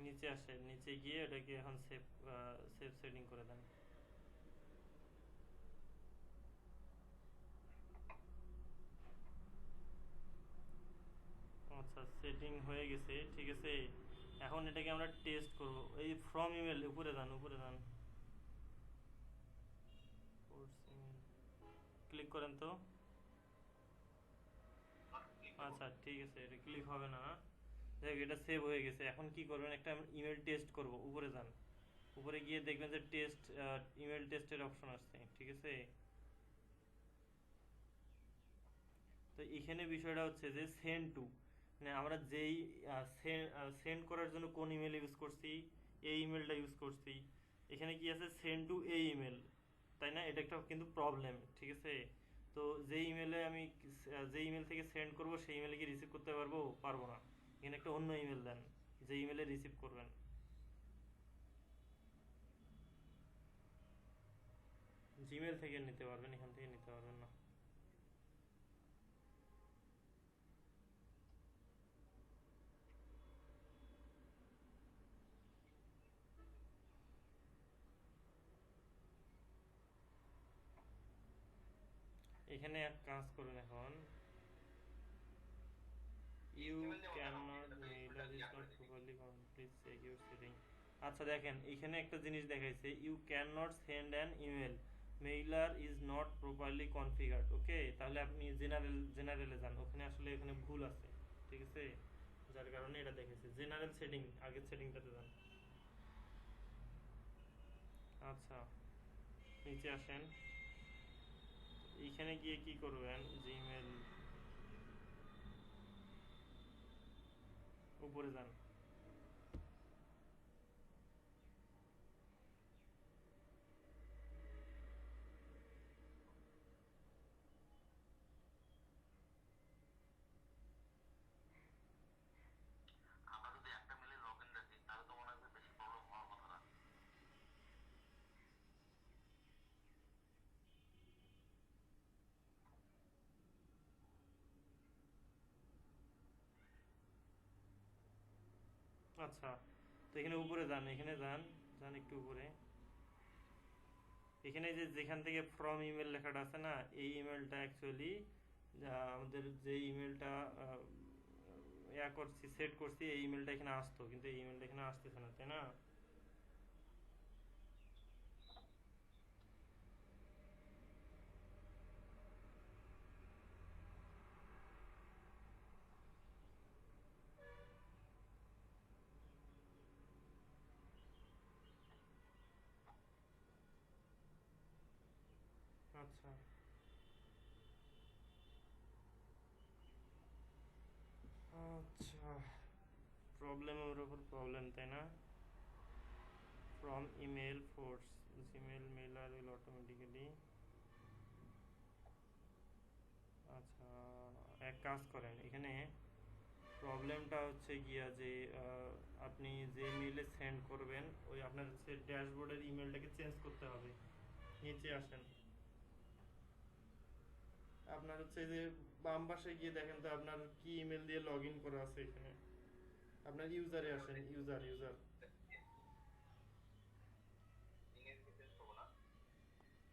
নিচে আসেন, নিচে গিয়ে এটাকে এখন সেভ সেভ সেটিং করে দেন। আচ্ছা, সেটিং হয়ে গেছে, ঠিক আছে। এখন এটাকে আমরা টেস্ট করব। এই ফ্রম ইমেল উপরে যান, উপরে যান, ক্লিক করেন তো। আচ্ছা ঠিক আছে, এটা ক্লিক হবে না, দেখ এটা সেভ হয়ে গেছে। এখন কি করবেন, একটা ইমেল টেস্ট করব, উপরে যান, উপরে গিয়ে দেখবেন যে টেস্ট, ইমেল টেস্টের অপশন আসছে, ঠিক আছে। তো এখানে বিষয়টা হচ্ছে যে সেন্ড টু, মানে আমরা যেই সেন্ড করার জন্য কোন ইমেল ইউজ করছি, এই ইমেলটা ইউজ করছি। এখানে কি আছে, সেন্ড টু এই ইমেল, তাই না? এটা একটা কিন্তু প্রবলেম, ঠিক আছে। তো যে ইমেলে আমি, যে ইমেল থেকে সেন্ড করব সেই ইমেলে কি রিসিভ করতে পারবো? পারবো না। এখানে একটা অন্য ইমেল দেন, যে ইমেলে রিসিভ করবেন। জিমেল থেকে নিতে পারবেন, এখান থেকে নিতে পারবেন না। এখানে এক কাজ করুন, এখন you can not, mailer is not properly complete, check your setting. আচ্ছা দেখেন এখানে একটা জিনিস দেখাইছে, you can not send an email, mailer is not properly configured. Okay, তাহলে আপনি জেনারেলে যান, ওখানে আসলে এখানে ভুল আছে, ঠিক আছে, যার কারণে এটা দেখেছে। জেনারেল সেটিং, আগের সেটিংটাতে যান। আচ্ছা, নিচে আসেন, এইখানে গিয়ে কি করবেন, জিমেল উপরে যান। আমরা যদি একটা মেলে লগ ইন রাখি তাহলে তো মনে হয় যে বেশি প্রবলেম হওয়ার কথা না। আচ্ছা, তো এখানে উপরে যান, এখানে যান, যান একটু উপরে। এখানে যে যেখান থেকে ফ্রম ইমেল লেখাটা আছে না, এই ইমেলটা অ্যাকচুয়ালি আমাদের যে ইমেলটা ইয়া করছি, সেট করছি, এই ইমেলটা এখানে আসতো, কিন্তু এই ইমেলটা এখানে আসতেছে না, তাই না? আচ্ছা আচ্ছা, প্রবলেমের উপর প্রবলেম, তাই না? ফ্রম ইমেল ফোর্স জিমেল মেলার উইল অটোমেটিক্যালি। আচ্ছা, এক কাজ করেন, এখানে প্রবলেমটা হচ্ছে গিয়া যে আপনি যে মেলে সেন্ড করবেন ওই আপনার হচ্ছে ড্যাশবোর্ডের ইমেলটাকে চেঞ্জ করতে হবে। নিচে আসেন, আপনার হচ্ছে যে বাম পাশে গিয়ে দেখেন তো আপনার কি ইমেল দিয়ে লগ ইন করা আছে এখানে। আপনার ইউজারে আসেন, ইউজার ইউজার। ইংরেজি চেঞ্জ করবো না?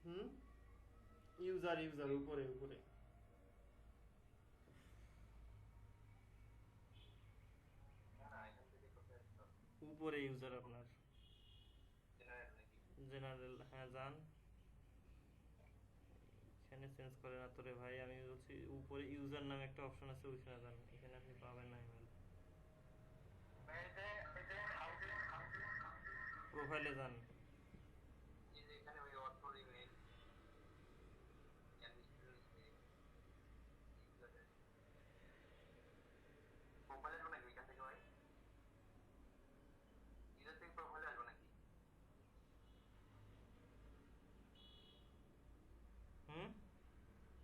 হুম, ইউজার ইউজার উপরে উপরে না, এখান থেকে কোথায় আসতে হবে? উপরে ইউজার আপনার জেনারেল নাকি? জেনারেল, হ্যাঁ যান। এখানে চেঞ্জ করে না তো রে ভাই, আমি বলছি উপরে ইউজার নামে একটা অপশন আছে, ওইখানে যান, এখানে আপনি পাবেন না ইমেল। প্রোফাইলে যান। এই যে এখানে ওই অর্থ ইমেল প্রোফাইলে আসবো নাকি এখান থেকে ভাই? ইউজার থেকে প্রোফাইলে আসবো নাকি? হুম,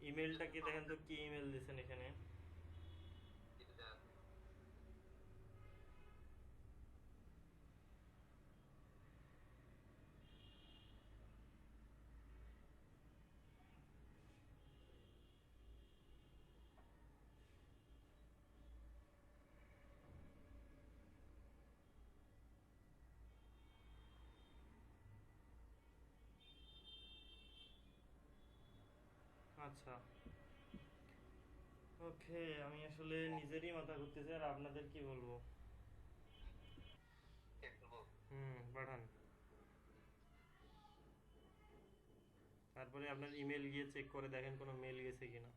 ইমেলটা কি দেখেন তো, কি ইমেল দিয়েছেন এখানে। এটা দেওয়া আছে। আচ্ছা ওকে, আমি আসলে নিজেরই মাথা ঘুরতেছে, আর আপনাদের কি বলবো। চেক করবো। হুম, পাঠান। তারপরে আপনার ইমেল গিয়ে চেক করে দেখেন কোনো মেল গেছে কিনা।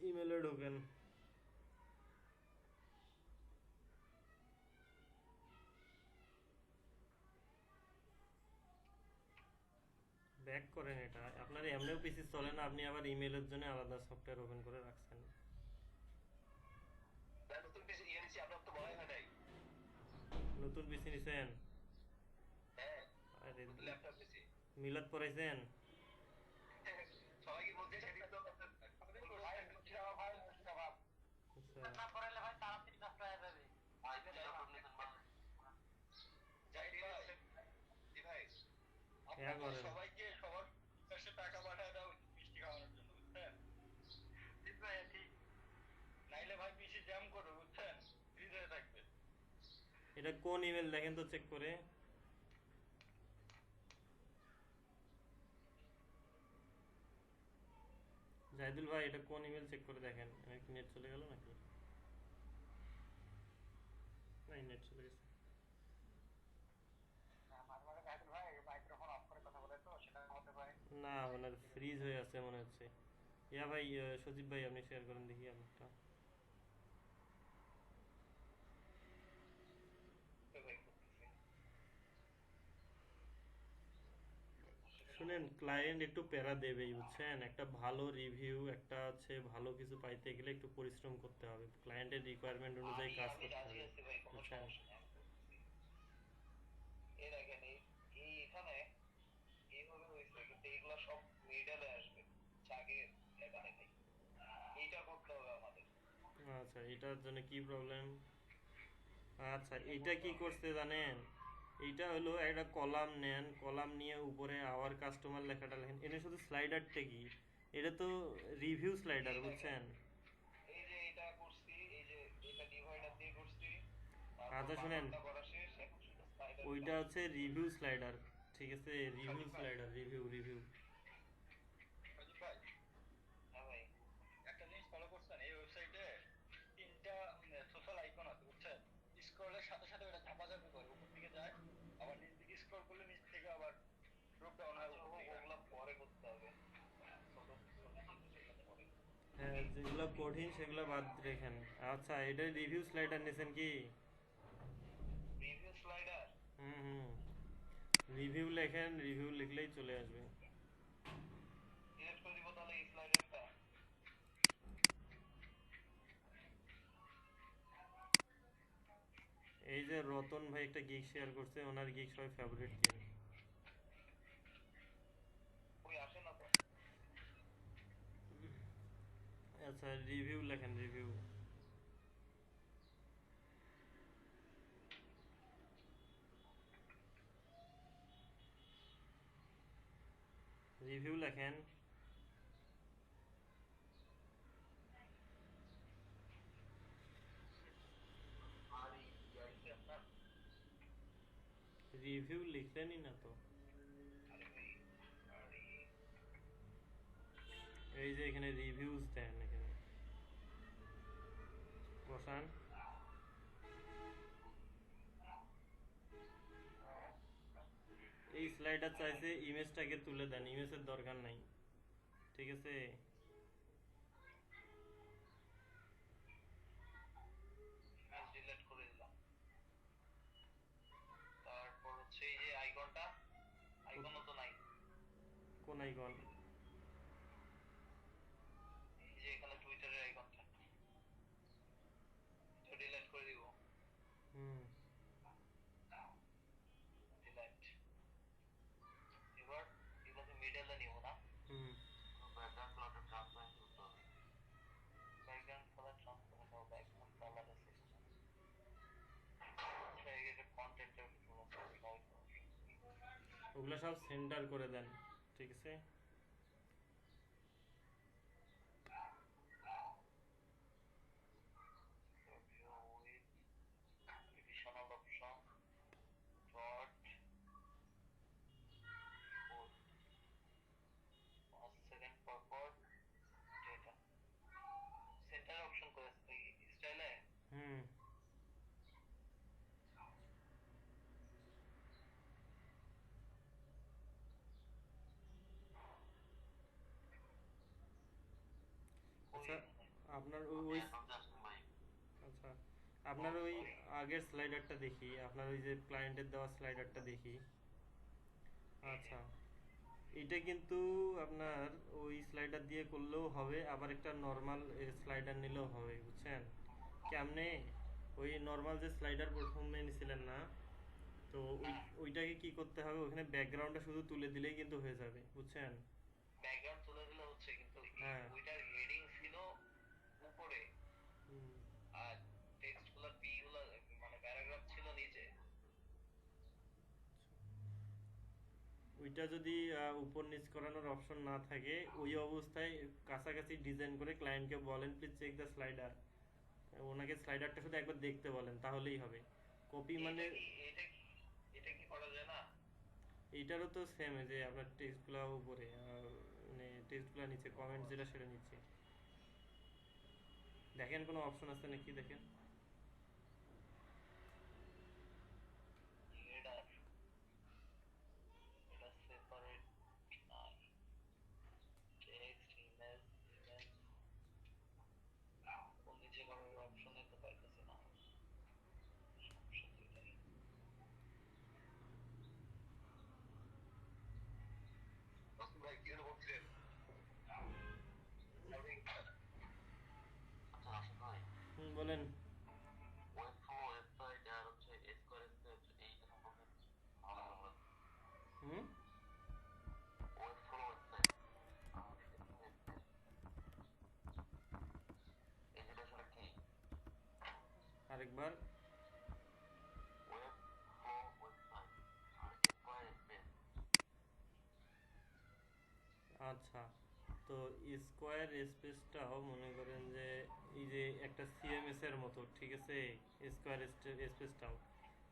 ইমেলে ঢোকেন। ব্যাক করেন, এটা আপনার এমনিও পিসি চলে না, আপনি আবার ইমেলের জন্য আলাদা সফটওয়্যার ওপেন করে রাখছেন। নতুন কিছু ইয়ে নিচ্ছি, আপনার তো বলাই হয় নাই। নতুন পিসি নিছেন? হ্যাঁ, আরে নতুন ল্যাপটপ নিচ্ছি। মিলাদ পড়াইছেন? সবাইকে বলতে সেদিন তো ভাই মুর্শিদাবাদ, ভাই মুর্শিদাবাদ। আচ্ছা, না পড়াইলে ভাই তাড়াতাড়ি নষ্ট হয়ে যাবে। আচ্ছা, যাই ভাই। জি ভাই, হ্যাঁ আপনাদের করেন। সবাইকে সবার কাছে টাকা পাঠায় দাও মিষ্টি খাওয়ানোর জন্য, বুঝছেন? ঠিক ভাই, ঠিক। নাইলে ভাই পিসি জ্যাম করবে, বুঝছেন? ফ্রিজ হয়ে থাকবে। এটা কোন ইমেল দেখেন তো চেক করে। জাহিদুল ভাই, এটা কোন ইমেল চেক করে দেখেন। আমার কি নেট চলে গেল নাকি? নাই, নেট চলে গেছে। মাঝে মাঝে জাহিদুল ভাই মাইক্রোফোন অফ করে কথা বলে তো, সেটা হতে পারে। না, ওনার ফ্রিজ হয়ে আছে মনে হচ্ছে। ইয়া ভাই, সজীব ভাই আপনি শেয়ার করেন দেখি আমারটা। তো ভাই করতেছি। শুনেন, ক্লায়েন্ট একটু প্যারা দেবেই, বুঝছেন। একটা ভালো রিভিউ, একটা হচ্ছে ভালো কিছু পাইতে গেলে একটু পরিশ্রম করতে হবে, ক্লায়েন্টের রিকোয়ারমেন্ট অনুযায়ী কাজ আমি করতে রাজি হবে, আছি ভাই, কোনো বুঝছেন। সমস্যা নেই, আমি করতেছি। এই দেখেন, এই এখানে এইভাবে হয়েছে, কিন্তু এগুলা সব মিডলে আসবে, আগে এটা দেখাই। এইটা করতে হবে আমাদের। আচ্ছা, এটার জন্য কি প্রবলেম? আচ্ছা, এটা কি করছে জানেন? এইটা হলো একটা কলাম নেন, কলাম নিয়ে উপরে আওয়ার কাস্টমার লেখাটা লেখেন, এটা শুধু স্লাইডারটা কি, এটা তো রিভিউ স্লাইডার, এই দেখেন, বুঝছেন। এই যে এটা করছি, এই যে এটা ডিভাইডার দিয়ে করছি, আচ্ছা তারপর শুনেন, বাটনটা করা শেষ, এখন শুধু স্লাইডার ওইটা কাজ। হচ্ছে রিভিউ স্লাইডার, ঠিক আছে, রিভিউ সজীব ভাই, স্লাইডার, রিভিউ রিভিউ। সজীব ভাই, হ্যাঁ ভাই, একটা জিনিস ফলো করছেন, এই ওয়েবসাইটে তিনটা সোশ্যাল আইকন আছে, বুঝছেন? স্ক্রলের সাথে সাথে ওটা ঝাপাঝাপি করে উপর দিকে যায়, আবার নিচ দিকে স্ক্রল করলে নিচ থেকে আবার ড্রপ ডাউন হয় উপর দিকে। ওগুলা পরে করতে হবে, ছোট ছোট জিনিস এগুলো পরে। হ্যাঁ, যেগুলো কঠিন সেগুলো বাদ রেখেন। আচ্ছা, এটা রিভিউ স্লাইডার নিয়েছেন কি? রিভিউ স্লাইডার, হুম হুম, রিভিউ লেখেন, রিভিউ লিখলেই চলে আসবে। ডিলিট করে দিব তাহলে এই স্লাইডারটা। এই যে রতন ভাই একটা গিগ শেয়ার করছে, ওনার গিগ সবাই ফেভারিট দিন। ওই আসে না তো। আচ্ছা রিভিউ লেখেন, রিভিউ। রিভিউ লেখেন। আর এই ইয়াইতে আপনার রিভিউ লিখলেনই না তো। আরে ভাই আরে এই যে এখানে রিভিউজ দেন, এখানে বসান। এই স্লাইডার চাইছে ইমেজটাকে তুলে দেন, ইমেজের দরকার নাই, ঠিক আছে। ইমেজ ডিলিট করে দিলাম। তারপর হচ্ছে এই যে আইকনটা, আইকনও তো নাই। কোন আইকন? এই যে এখানে টুইটারের আইকনটা, এটা ডিলিট করে দিব। হুম। ডিলিট। এবার এগুলোকে মিডলে নিব না। হুম। ব্যাকগ্রাউন্ড কালারটা ট্রান্সপারেন্ট করতে হবে। ব্যাকগ্রাউন্ড কালার ট্রান্সপারেন্ট হবে, ব্যাকগ্রাউন্ড কালার সিস্টেম। আচ্ছা এই যে কন্টেন্টের পুরো লাইট ওগুলো সব সেন্টার করে দেন, ঠিক আছে। review with additional option dot 5 second পর পর ডেটা সেন্টার অপশন করে স্টাইলে। হুম। আচ্ছা আপনার ওই আচ্ছা আপনার ওই আগের স্লাইডারটা দেখি, আপনার ওই যে ক্লায়েন্টের দেওয়া স্লাইডারটা দেখি। আচ্ছা এটা কিন্তু আপনার ওই স্লাইডার দিয়ে করলেও হবে, আবার একটা নর্মাল স্লাইডার নিলেও হবে, বুঝছেন কেমনে? ওই নর্মাল যে স্লাইডার প্রথমে নিছিলেন না, তো ওইটাকে কি করতে হবে, ওখানে ব্যাকগ্রাউন্ডটা শুধু তুলে দিলেই কিন্তু হয়ে যাবে, বুঝছেন। ব্যাকগ্রাউন্ড তুলে দিলে হচ্ছে, কিন্তু হ্যাঁ। ওইটার হেডিং ছিল উপরে হুম। আর টেক্সট গুলো পি গুলো মানে প্যারাগ্রাফ ছিল নিচে। ওইটা যদি উপর নিচ করানোর অপশন না থাকে, ওই অবস্থায় কাছাকাছি ডিজাইন করে ক্লায়েন্টকে বলেন প্লিজ চেক দ্য স্লাইডার, ওনাকে স্লাইডারটা শুধু একবার দেখতে বলেন, তাহলেই হবে। কপি মানে এটা কি করা যায় না? এইটারও তো সেম, যে আপনার টেক্সটগুলো উপরে মানে টেক্সটগুলো নিচে, কমেন্ট যেটা সেটা নিচে। দেখেন কোনো অপশন আছে নাকি, দেখেন। এটা এটা সেপারেট নাই, টেক্সট ইমেজ ইমেজ কোন নিচে করার অপশনে তো পাইতেছি না। সমস্যা তো এটাই। ভাই কি হলো বলছিলেন? আচ্ছা আশা ভাই হুম বলেন। ওয়েব ফ্লো ওয়েবসাইট আর হচ্ছে স্কোয়ার স্পেস এইটা সম্পর্কে ভালো হবে। হুম। ওয়েব ফ্লো ওয়েবসাইট আমাদের এই যেটা আসলে কি আরেকবার। ওয়েব ফ্লো ওয়েবসাইট আর স্কোয়ার স্পেস। আচ্ছা তো স্কোয়ার স্পেসটাও মনে করেন যে এই যে একটা সিএমএস এর মতো, ঠিক আছে। স্কোয়ার স্পেসটাও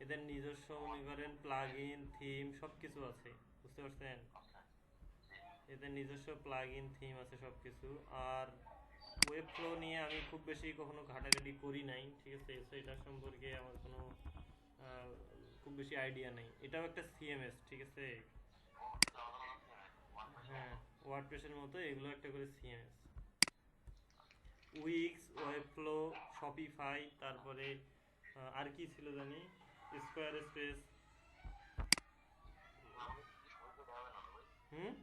এদের নিজস্ব মনে করেন প্লাগ ইন থিম সব কিছু আছে, বুঝতে পারছেন। এদের নিজস্ব প্লাগ ইন থিম আছে সব কিছু। আর ওয়েব ফ্লো নিয়ে আমি খুব বেশি কখনো ঘাটাঘাটি করি নাই, ঠিক আছে, তো এটা সম্পর্কে আমার কোনো আহ, খুব বেশি আইডিয়া নেই। এটাও একটা সিএমএস, ঠিক আছে। হ্যাঁ ওয়ার্ডপ্রেসের মতো এগুলো একটা করে সিএমএস। উইক্স, ওয়েবফ্লো, শপিফাই, তারপরে আর কি ছিল জানি, স্কোয়ার স্পেস, হুম?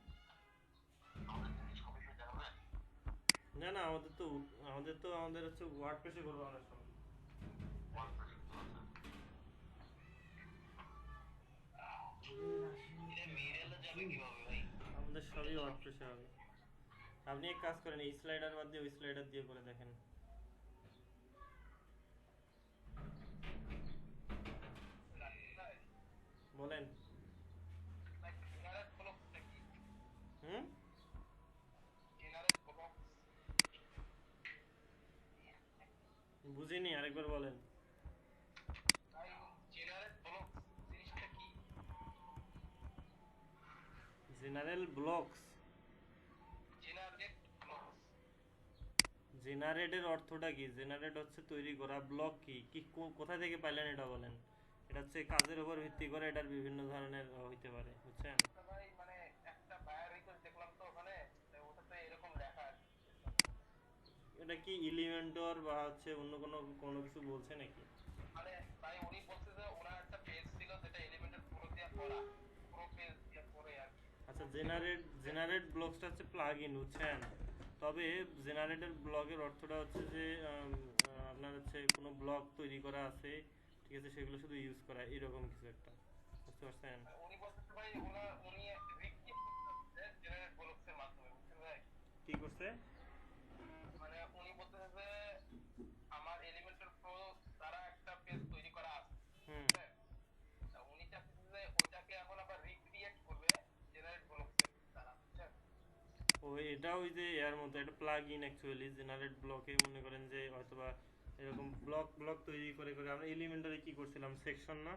না না, আমাদের হচ্ছে ওয়ার্ডপ্রেসে করবো আমরা সব। এটা মিডলে যাবে কিভাবে ভাই? আমাদের সবই ওয়ার্ডপ্রেসে হবে। আপনি এক কাজ করেন, এই স্লাইডার বাদ দিয়ে ওই স্লাইডার দিয়ে করে দেখেন। বলেন। লাইক জেনারেট ব্লকসটা কি? হুম? জেনারেট ব্লকস বুঝিনি, আরেকবার বলেন। ভাই, জেনারেট ব্লকস জিনিসটা কি? General blocks. জেনারেট ব্লকস জেনারেটের অর্থটা কি? জেনারেট হচ্ছে তৈরি করা, ব্লক কি কি কোথা থেকে পাইলেন এটা বলেন। এটা হচ্ছে কাজের উপর ভিত্তি করে এটার বিভিন্ন ধরনের হইতে পারে, বুঝছেন? ভাই মানে একটা বায়ার রিকোয়েস্ট দেখলাম তো ওখানে, তো ওটাতে এরকম লেখা আছে। এটা কি এলিমেন্টর বা হচ্ছে অন্য কোনো কোনো কিছু বলছে নাকি? মানে ভাই উনি বলছে যে ওনার একটা পেজ ছিল যেটা এলিমেন্টের পুরো দিয়ে করা, পুরো পেজ দিয়ে করে আর কি। আচ্ছা, জেনারেট ব্লকসটা হচ্ছে প্লাগ ইন, বুঝছেন? তবে জেনারেটের ব্লকের অর্থটা হচ্ছে যে আপনার হচ্ছে কোনো ব্লক তৈরি করা আছে, ঠিক আছে, সেগুলো শুধু ইউজ করা, এরকম কিছু একটা, বুঝতে পারছেন? উনি বলতেছে ভাই উনি রিক্রিয়েট করতেছে জেনারেট ব্লকসের মাধ্যমে, বুঝছেন ভাই? কি করছে? মানে উনি বলতেছে যে আমার এলিমেন্টের প্রো দ্বারা একটা পেজ তৈরি করা আছে, হুম। হ্যাঁ? তা উনি চাচ্ছে যে ওটাকে এখন আবার রিক্রিয়েট করবে জেনারেট ব্লকসের দ্বারা, বুঝছেন? ও, এটা ওই যে এর মধ্যে একটা প্লাগ ইন অ্যাকচুয়ালি জেনারেট ব্লকে, মনে করেন যে হয়তোবা এরকম ব্লক ব্লক তৈরি করে করে আমরা এলিমেন্টারে কি করছিলাম, সেকশন না?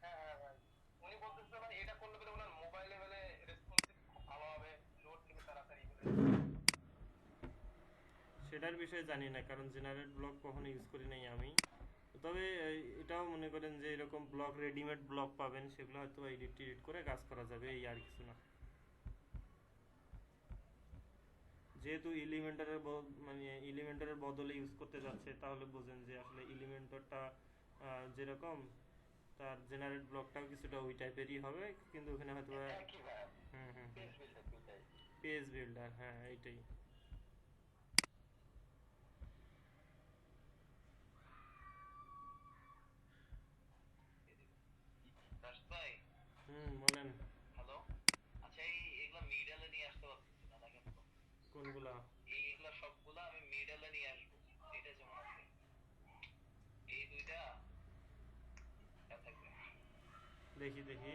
হ্যাঁ হ্যাঁ ভাই, উনি বলতেছে ভাই এটা করলে বলে ওনার মোবাইল লেভেলে রেসপন্সিভ খুব ভালো হবে, লোড নিবে তাড়াতাড়ি বলে। সেটার বিষয়ে জানি না, কারণ জেনারেট ব্লক কখনো ইউজ করি নাই আমি। তবে এটাও মনে করেন যে এরকম ব্লক, রেডিমেড ব্লক পাবেন, সেগুলো হয়তো এডিট টিডিট করে কাজ করা যাবে, এই আর কিছু না। যেহেতু মানে এলিমেন্টারের বদলে ইউজ করতে যাচ্ছে, তাহলে বোঝেন যে আসলে এলিমেন্টারটা যেরকম, তার জেনারেট ব্লকটাও কিছুটা ওই টাইপেরই হবে, কিন্তু ওখানে হয়তো একই ভাই, হুম হুম হুম, পেজ বিল্ডার দুইটাই। পেজ বিল্ডার, হ্যাঁ এইটাই। রাশিদ ভাই, হুম, বলেন। হ্যালো। আচ্ছা এগুলা মিডলে নিয়ে আসতে পারতেছি না দেখেন তো। কোনগুলা? এইগুলা সবগুলা আমি মিডলে নিয়ে আসবো। এটা যেমন আছে এই দুইটা এটা থাকবে, দেখি দেখি।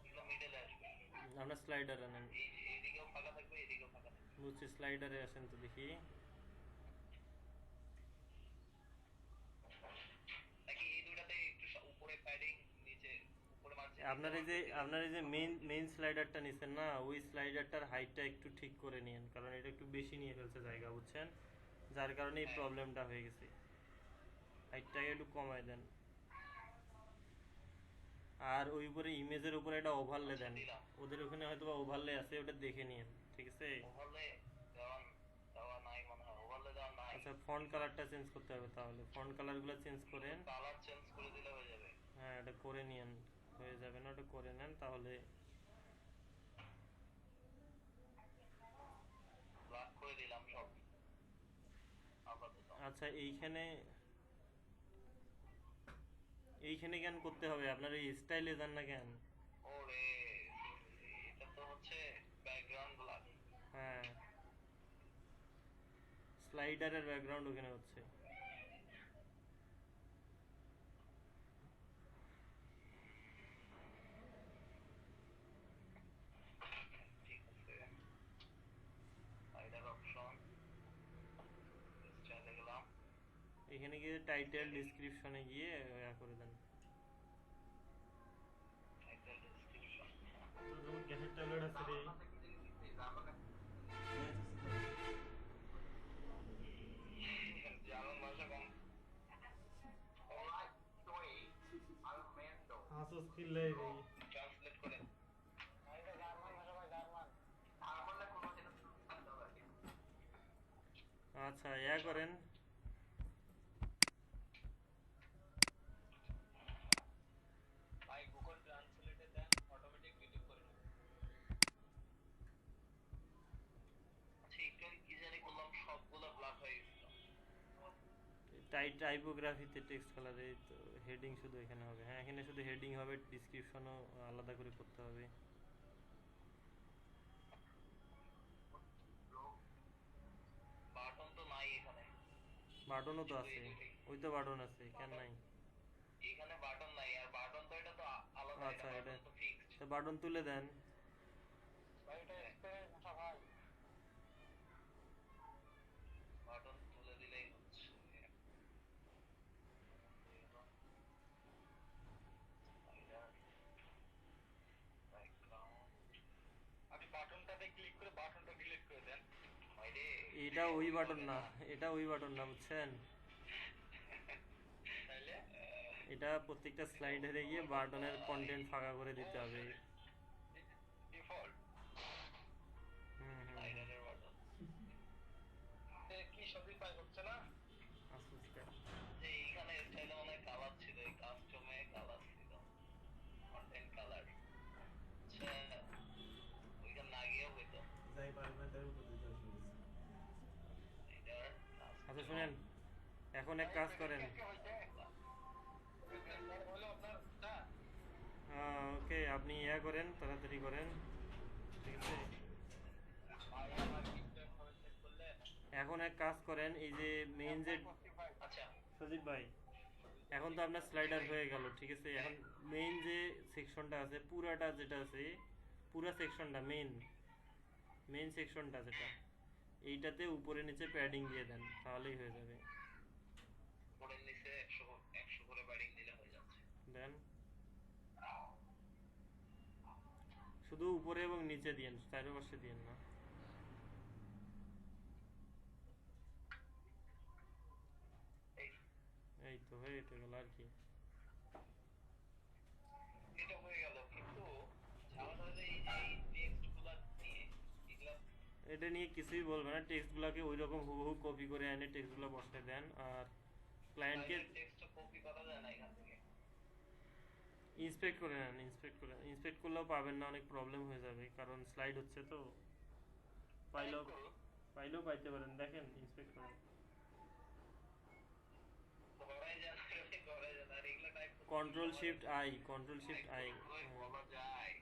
এগুলো মিডলে আসবে। আপনার স্লাইডার আনেন। এইদিকেও ফাঁকা থাকবে, এদিকেও ফাঁকা থাকবে। বুঝছি, স্লাইডারে আসেন তো দেখি। নাকি এই দুইটাতে একটু উপরে প্যাডিং, নিচে উপরে মার্জিন আপনার এই যে মেইন স্লাইডারটা নিছেন না, ওই স্লাইডারটার হাইটটা একটু ঠিক করে নিন, কারণ এটা একটু বেশি নিয়ে ফেলছে জায়গা, বুঝছেন? যার কারণে এই প্রবলেমটা হয়ে গেছে। হাইটটাকে একটু কমায় দেন। আর ওই উপরে ইমেজের উপরে একটা ওভারলে দেন। দিলাম। ওদের ওখানে হয়তো ওভারলে আছে, ওটা দেখে নিন, ঠিক আছে? ওভারলে দেওয়া দেওয়া নাই মনে হয়, ওভারলে দেওয়া নাই। আচ্ছা, ফন্ট কালারটা চেঞ্জ করতে হবে, তাহলে ফন্ট কালারগুলো চেঞ্জ করেন। কালার চেঞ্জ করে দিলে হয়ে যাবে। হ্যাঁ, এটা করে নিন, হয়ে যাবে না? ওটা করে নেন তাহলে। ব্ল্যাক করে দিলাম সব আপাতত। আচ্ছা, এইখানে এইখানে কেন করতে হবে? আপনার এই স্টাইলে যান না কেন? ওরে, এটা তো হচ্ছে ব্যাকগ্রাউন্ড ব্ল্যাক। হ্যাঁ, স্লাইডারের ব্যাকগ্রাউন্ড ওখানে হচ্ছে। ঠিক আছে, স্লাইডার অপশন স্টাইলে গেলাম। এখানে গিয়ে টাইটেল ডিসক্রিপশনে গিয়ে করে দেন। Title description. তো যখন গ্যাসের ট্যাবলেট আছে রে। জার্মান ভাষা কম। আসো স্কিল লাই রে। ট্রান্সলেট করে আচ্ছা, ইয়া করেন। ভাই গুগল ট্রান্সলেটে দেন টাইপোগ্রাফিতে টেক্সট কালারে তো হেডিং শুধু এখানে হবে। হ্যাঁ, এখানে শুধু হেডিং হবে, ডিসক্রিপশনও আলাদা করে করতে হবে। বাটন তো নাই এখানে, বাটনও তো শুধু আছে, এই দুইটাই। ওই তো বাটন আছে, কেন নাই? এখানে বাটন নাই, আর বাটন তো এটা তো আলাদা, আচ্ছা, এটা এটা বাটন তো ফিক্সড। তো বাটন তুলে দেন। ভাই এটা এক্সপেরিয়েন্স উঠা ভাই। বাটন তুলে দিলেই হচ্ছে। আপনি বাটনটাতে ক্লিক করে বাটনটা ডিলিট করে দেন। ভাইরে এটা ওই বাটন না, এটা ওই বাটন না, বুঝছেন? তাইলে এটা প্রত্যেকটা স্লাইডারে গিয়ে বাটনের কন্টেন্ট ফাঁকা করে দিতে হবে। ডিফল্ট হুম হুম হুম। স্লাইডারের বাটন কি সবই হচ্ছে না। আস্তে আস্তে। যে এইখানে স্টাইলে অনেক কালার ছিল, এই কাস্টমে কালার ছিল, কন্টেন্ট কালার। আচ্ছা, ওইখানে না গিয়েও হইতো এটার আচ্ছা শুনেন, এখন এক কাজ করেন। হলো আপনার না ওকে, আপনি ইয়া করেন, তাড়াতাড়ি করেন, ঠিক আছে? ভাই আমার কিভাবে চেক করলেন। এখন এক কাজ করেন, এই যে মেইন যে আচ্ছা সজীব ভাই, এখন তো আপনার স্লাইডার হয়ে গেল, ঠিক আছে? এখন মেইন যে সেকশনটা আছে, পুরাটা যেটা আছে, পুরা সেকশনটা মেইন সেকশনটা যেটা, এইটাতে উপরে নিচে প্যাডিং দিয়ে দেন, তাহলেই হয়ে যাবে। উপরের নিচে 100 করে প্যাডিং দিলে হয়ে যাচ্ছে। দেন, শুধু উপরে এবং নিচে দিয়েন, চারপাশে দিয়েন না। এই এই তো হয়ে গেল আর কি। এটা হয়ে গেল, কিন্তু ঝামেলা হলো এই যে এই টেক্সটগুলো নিয়ে, এগুলা এটা নিয়ে কিছুই বলবে না, টেক্সটগুলোকে ওই রকম হুবহু কপি করে এনে টেক্সটগুলো বসায় দেন। আর ক্লায়েন্টকে টেক্সট কপি করা যায় না এখান থেকে। ইন্সপেক্ট করে নেন, ইন্সপেক্ট করলেও পাবেন না, অনেক প্রবলেম হয়ে যাবে, কারণ স্লাইড হচ্ছে তো। পাইলেও পাইতে পারেন, দেখেন ইন্সপেক্ট করেন। করাই যায় না, করাই যায় না, আর এগুলো টাইপ করতে কন্ট্রোল শিফট আই বলা যায়।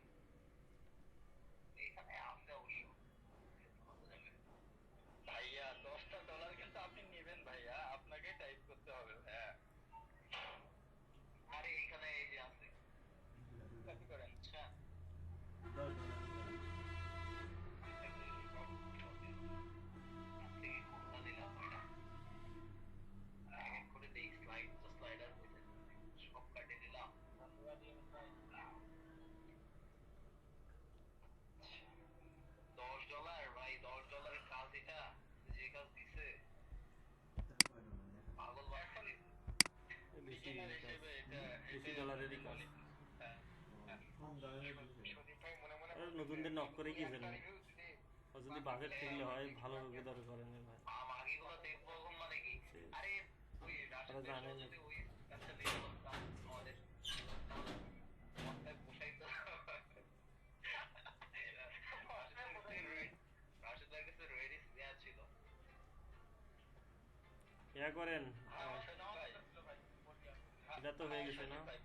এখানে আছে অবশ্য। ভাইয়া $10 কিন্তু আপনি নেবেন ভাইয়া, আপনাকে টাইপ করতে হবে ভাইয়া। আরে এখানে এই যে আছে, কপি করেন। আচ্ছা থেকে কোনটা দিলাম এটা এক করে দেই, স্লাইড তো স্লাইডার হইতে সব কাটে দিলাম। $10 ভাই, $10 কাজ এটা, যে কাজ দিছে পাগল বানাই দিছে। বেশি Beginner হিসেবে এটা বেশি ডলারেরই কাজ। হ্যাঁ, হ্যাঁ। সন্দীপ ভাই মনে মনে আর নতুনদের নক করে কি একটা জানেন, review দিলে ও যদি বাজেট থাকলে হয় ভালো রোগে দর করেন ভাই। আগে গুলো দেখবো এখন মানে কি, আরে ওই তারা জানেন যদি ওই একটা নিয়ে বসতাম আমাদের মাথায় বসাইতো। রাশেদের কাছে রেডিস দেয়া ছিল। ইয়া করেন, আমার সাথে ভাই এটা তো হয়ে গেছে না? ভাই